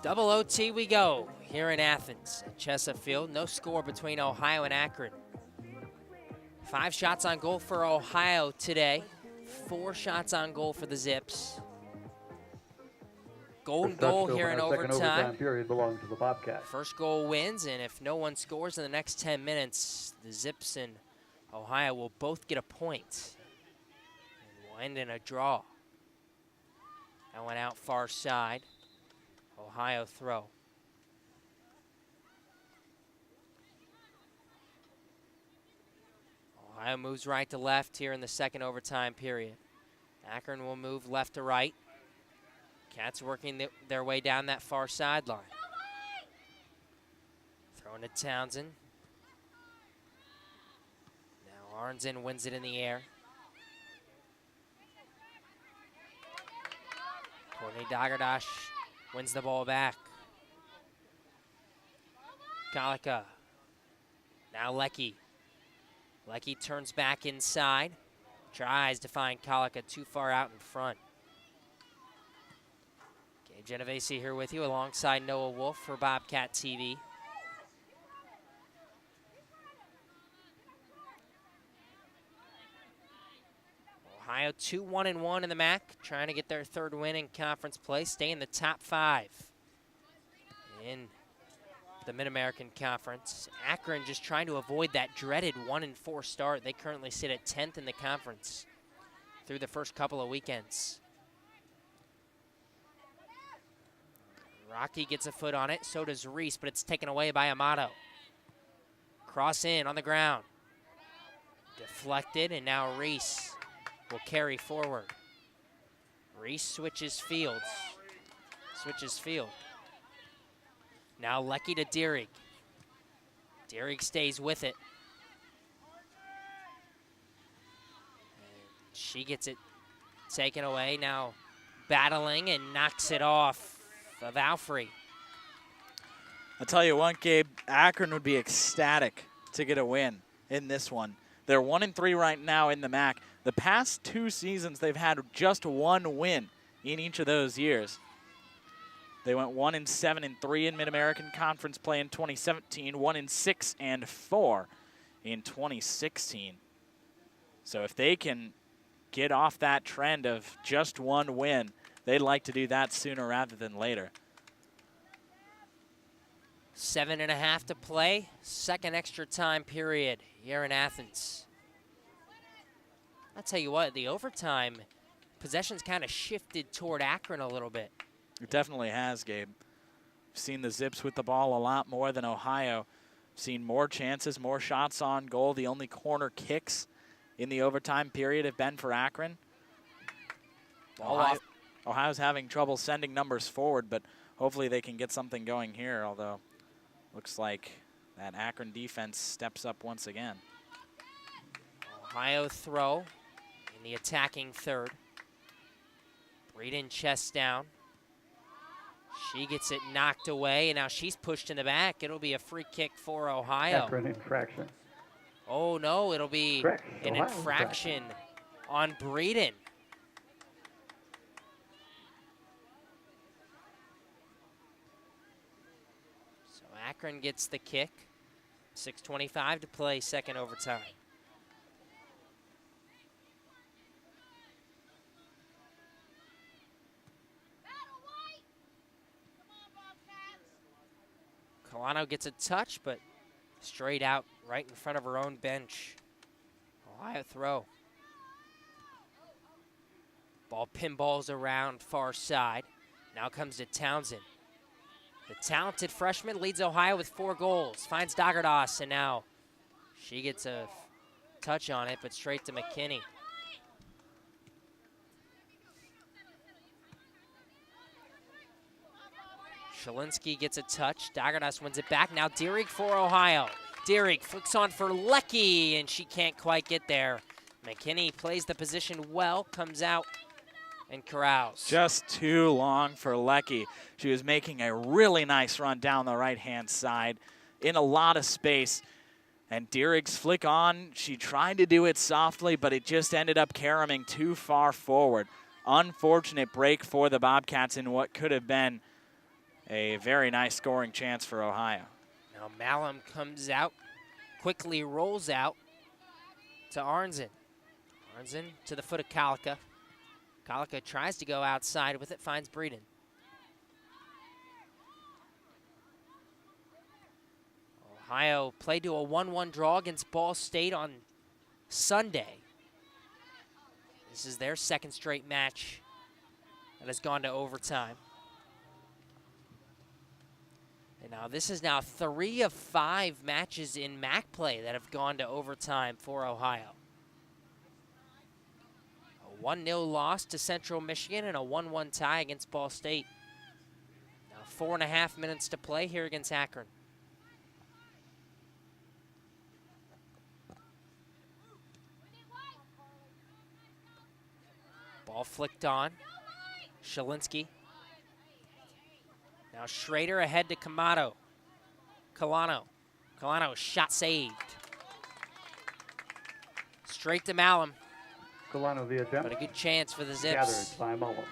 S1: Double OT we go here in Athens at Chessa Field. No score between Ohio and Akron. 5 shots on goal for Ohio today. 4 shots on goal for the Zips. Golden goal here in
S3: Second overtime
S1: overtime.
S3: period belongs to the Bobcats.
S1: First goal wins, and if no one scores in the next 10 minutes, the Zips and Ohio will both get a point. And we'll end in a draw. That went out far side. Ohio throw. Ohio moves right to left here in the second overtime period. Akron will move left to right. Cats working their way down that far sideline. Throwing to Townsend. Now Arnzen wins it in the air. Courtney Dagardash wins the ball back. Kalika. Now Lecky. Lecky turns back inside. Tries to find Kalika too far out in front. Gabe Genovesi here with you alongside Noah Wolf for Bobcat TV. Ohio 2-1-1 in the MAC, trying to get their 3rd win in conference play, stay in the top 5 in the Mid-American Conference. Akron just trying to avoid that dreaded 1-4 start. They currently sit at 10th in the conference through the first couple of weekends. Rocky gets a foot on it, so does Reese, but it's taken away by Amato. Cross in on the ground. Deflected, and now Reese will carry forward. Reese switches fields. Now Lecky to Dierig. Dierig stays with it. And she gets it taken away. Now battling and knocks it off of Alfrey.
S2: I'll tell you what, Gabe, Akron would be ecstatic to get a win in this one. They're 1-3 right now in the MAC. The past 2 seasons, they've had just 1 win in each of those years. They went 1-7-3 in Mid-American Conference play in 2017, 1-6-4 in 2016. So if they can get off that trend of just 1 win, they'd like to do that sooner rather than later.
S1: 7.5 to play, second extra time period here in Athens. I'll tell you what, the overtime possessions kind of shifted toward Akron a little bit.
S2: It definitely has, Gabe. We've seen the Zips with the ball a lot more than Ohio. Seen more chances, more shots on goal. The only corner kicks in the overtime period have been for Akron. Ohio's having trouble sending numbers forward, but hopefully they can get something going here, although looks like that Akron defense steps up once again.
S1: Ohio throw in the attacking third. Breeden chest down. She gets it knocked away, and now she's pushed in the back. It'll be a free kick for Ohio.
S3: Akron infraction.
S1: Oh, no, it'll be an infraction on Breeden. So Akron gets the kick. 6:25 to play, second overtime. Colano gets a touch, but straight out right in front of her own bench. Ohio throw. Ball pinballs around far side. Now comes to Townsend. The talented freshman leads Ohio with 4 goals. Finds Dagardas, and now she gets a touch on it, but straight to McKinney. Shalinski gets a touch. Dagardas wins it back. Now Dierig for Ohio. Dierig flicks on for Lecky, and she can't quite get there. McKinney plays the position well, comes out and corrals.
S2: Just too long for Lecky. She was making a really nice run down the right-hand side in a lot of space. And Dierig's flick on, she tried to do it softly, but it just ended up caroming too far forward. Unfortunate break for the Bobcats in what could have been a very nice scoring chance for Ohio.
S1: Now Malum comes out, quickly rolls out to Arnzen. Arnzen to the foot of Kalika. Kalika tries to go outside with it, finds Breeden. Ohio played to a 1-1 draw against Ball State on Sunday. This is their second straight match that has gone to overtime. And now this is now 3 of 5 matches in MAC play that have gone to overtime for Ohio. A 1-0 loss to Central Michigan and a 1-1 tie against Ball State. Now 4.5 minutes to play here against Akron. Ball flicked on. Shalinski. Now Schrader ahead to Colano. Colano shot saved. Straight to Malum.
S3: Colano the attempt.
S1: But a good chance for the Zips.
S3: Gathered by Malum.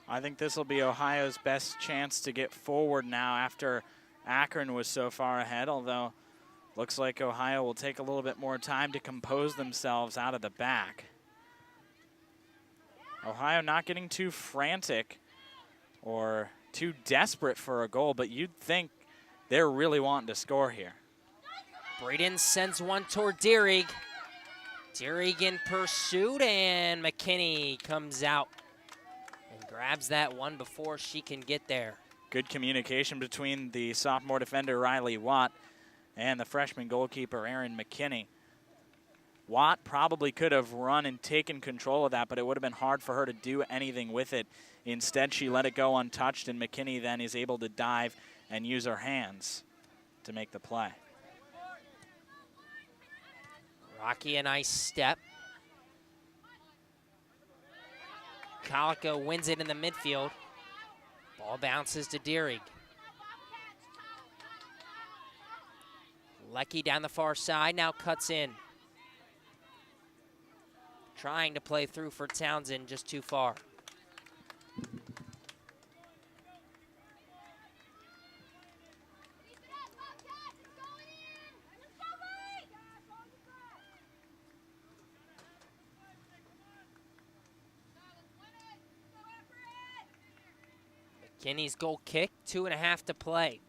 S2: I think this will be Ohio's best chance to get forward now after Akron was so far ahead, although looks like Ohio will take a little bit more time to compose themselves out of the back. Ohio not getting too frantic or too desperate for a goal, but you'd think they're really wanting to score here.
S1: Breeden sends one toward Dierig. Dierig in pursuit, and McKinney comes out and grabs that one before she can get there.
S2: Good communication between the sophomore defender Riley Watt and the freshman goalkeeper Aaron McKinney. Watt probably could have run and taken control of that, but it would have been hard for her to do anything with it. Instead, she let it go untouched, and McKinney then is able to dive and use her hands to make the play.
S1: Rocky, a nice step. Colica wins it in the midfield. Ball bounces to Deering. Lecky down the far side, now cuts in. Trying to play through for Townsend, just too far. McKinney's goal kick, 2.5 to play.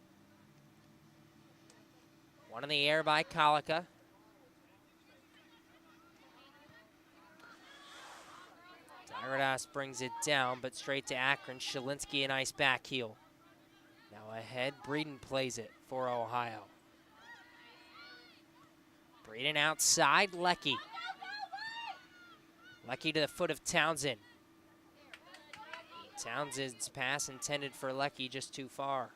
S1: One in the air by Colica. Iradas brings it down, but straight to Akron. Shalinsky, a nice back heel. Now ahead, Breeden plays it for Ohio. Breeden outside, Lecky. Lecky to the foot of Townsend. Townsend's pass intended for Lecky, just too far.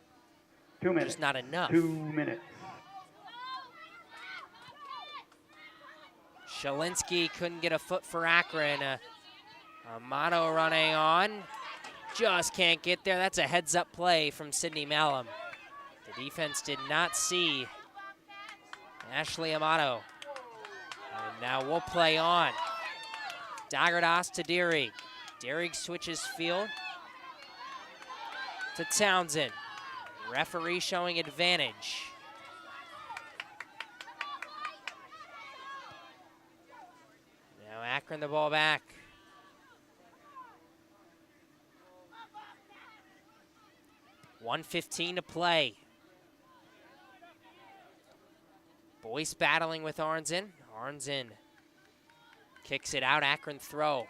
S3: 2 minutes.
S1: Just not enough.
S3: 2 minutes.
S1: Shalinsky couldn't get a foot for Akron. Amato running on. Just can't get there. That's a heads-up play from Sydney Malum. The defense did not see Ashley Amato. And now we'll play on. Dagradas to Deering. Deering switches field to Townsend. Referee showing advantage. Now Akron the ball back. .1:15 to play. Boyce battling with Arnzen. Arnzen kicks it out. Akron throw.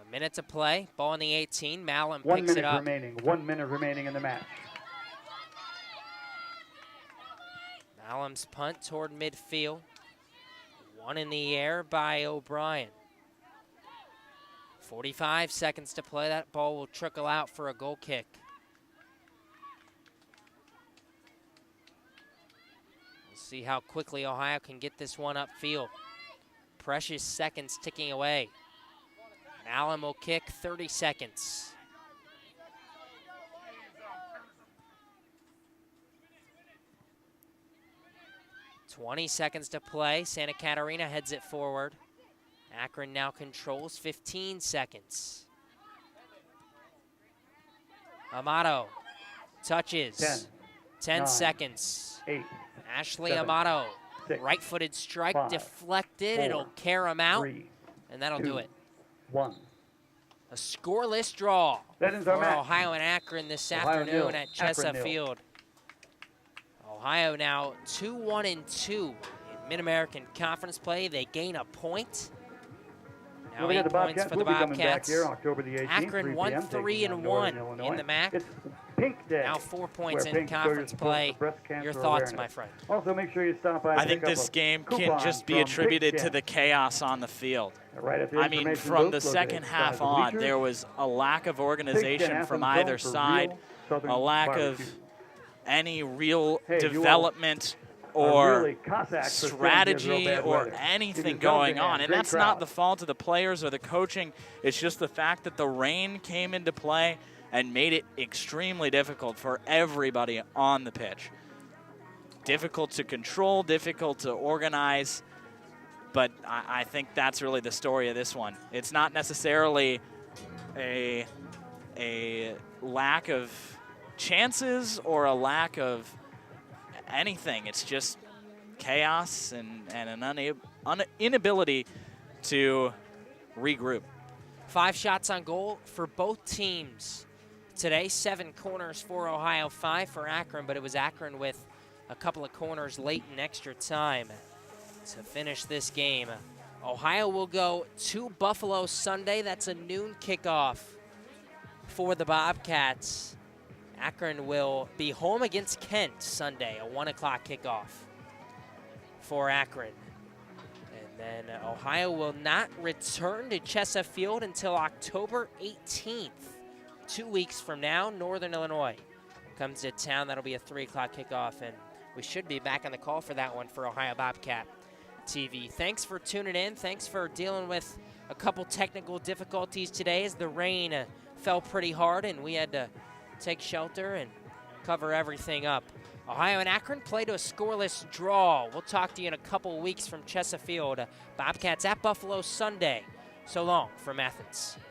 S1: A minute to play. Ball in the 18. Malum picks it up.
S3: 1 minute remaining. 1 minute remaining in the match.
S1: Malum's punt toward midfield. One in the air by O'Brien. 45 seconds to play. That ball will trickle out for a goal kick. We'll see how quickly Ohio can get this one upfield. Precious seconds ticking away. Malum will kick, 30 seconds. .20 seconds to play. Santa Catarina heads it forward. Akron now controls, 15 seconds. Amato touches. 10
S3: 9,
S1: seconds.
S3: 8.
S1: Ashley
S3: 7,
S1: Amato,
S3: 6,
S1: right-footed strike,
S3: 5,
S1: deflected.
S3: 4,
S1: It'll carry him out,
S3: 3,
S1: and that'll
S3: 2,
S1: do it.
S3: 1.
S1: A scoreless draw
S3: That ends
S1: for
S3: our match.
S1: Ohio and Akron this
S3: Ohio
S1: afternoon
S3: 0,
S1: at Chessa
S3: Akron 0.
S1: Field. Ohio now 2-1-2 in Mid-American Conference play. They gain a point. Now
S3: Moving
S1: 8
S3: on to
S1: points
S3: Bobcats.
S1: for the
S3: We'll be coming back
S1: Bobcats.
S3: here October the 18th,
S1: Akron
S3: 3
S1: won
S3: p.m.,
S1: 3-1 in the MAC.
S3: It's Pink Day.
S1: Now 4 points
S3: where
S1: in
S3: Pink shows
S1: conference
S3: support
S1: play.
S3: for breast cancer
S1: Your thoughts,
S3: awareness.
S1: my friend?
S3: Also, make sure you stop by.
S2: I think this game can just be attributed to the chaos on the field.
S3: Right at the
S2: I mean, from the second half on, there was a lack of organization from either side, a lack of any real development or strategy or anything going on. And that's not the fault of the players or the coaching. It's just the fact that the rain came into play and made it extremely difficult for everybody on the pitch. Difficult to control, difficult to organize. But I think that's really the story of this one. It's not necessarily a lack of chances or a lack of anything. It's just chaos and an inability to regroup.
S1: 5 shots on goal for both teams today. 7 corners for Ohio, 5 for Akron, but it was Akron with a couple of corners late in extra time to finish this game. Ohio will go to Buffalo Sunday. That's a noon kickoff for the Bobcats Akron will be home against Kent Sunday, a 1 o'clock kickoff for Akron. And then Ohio will not return to Chessa Field until October 18th. 2 weeks from now, Northern Illinois comes to town. That'll be a 3 o'clock kickoff, and we should be back on the call for that one for Ohio Bobcat TV. Thanks for tuning in. Thanks for dealing with a couple technical difficulties today as the rain fell pretty hard and we had to take shelter and cover everything up. Ohio and Akron play to a scoreless draw. We'll talk to you in a couple weeks from Chessa Field. Bobcats at Buffalo Sunday. So long from Athens.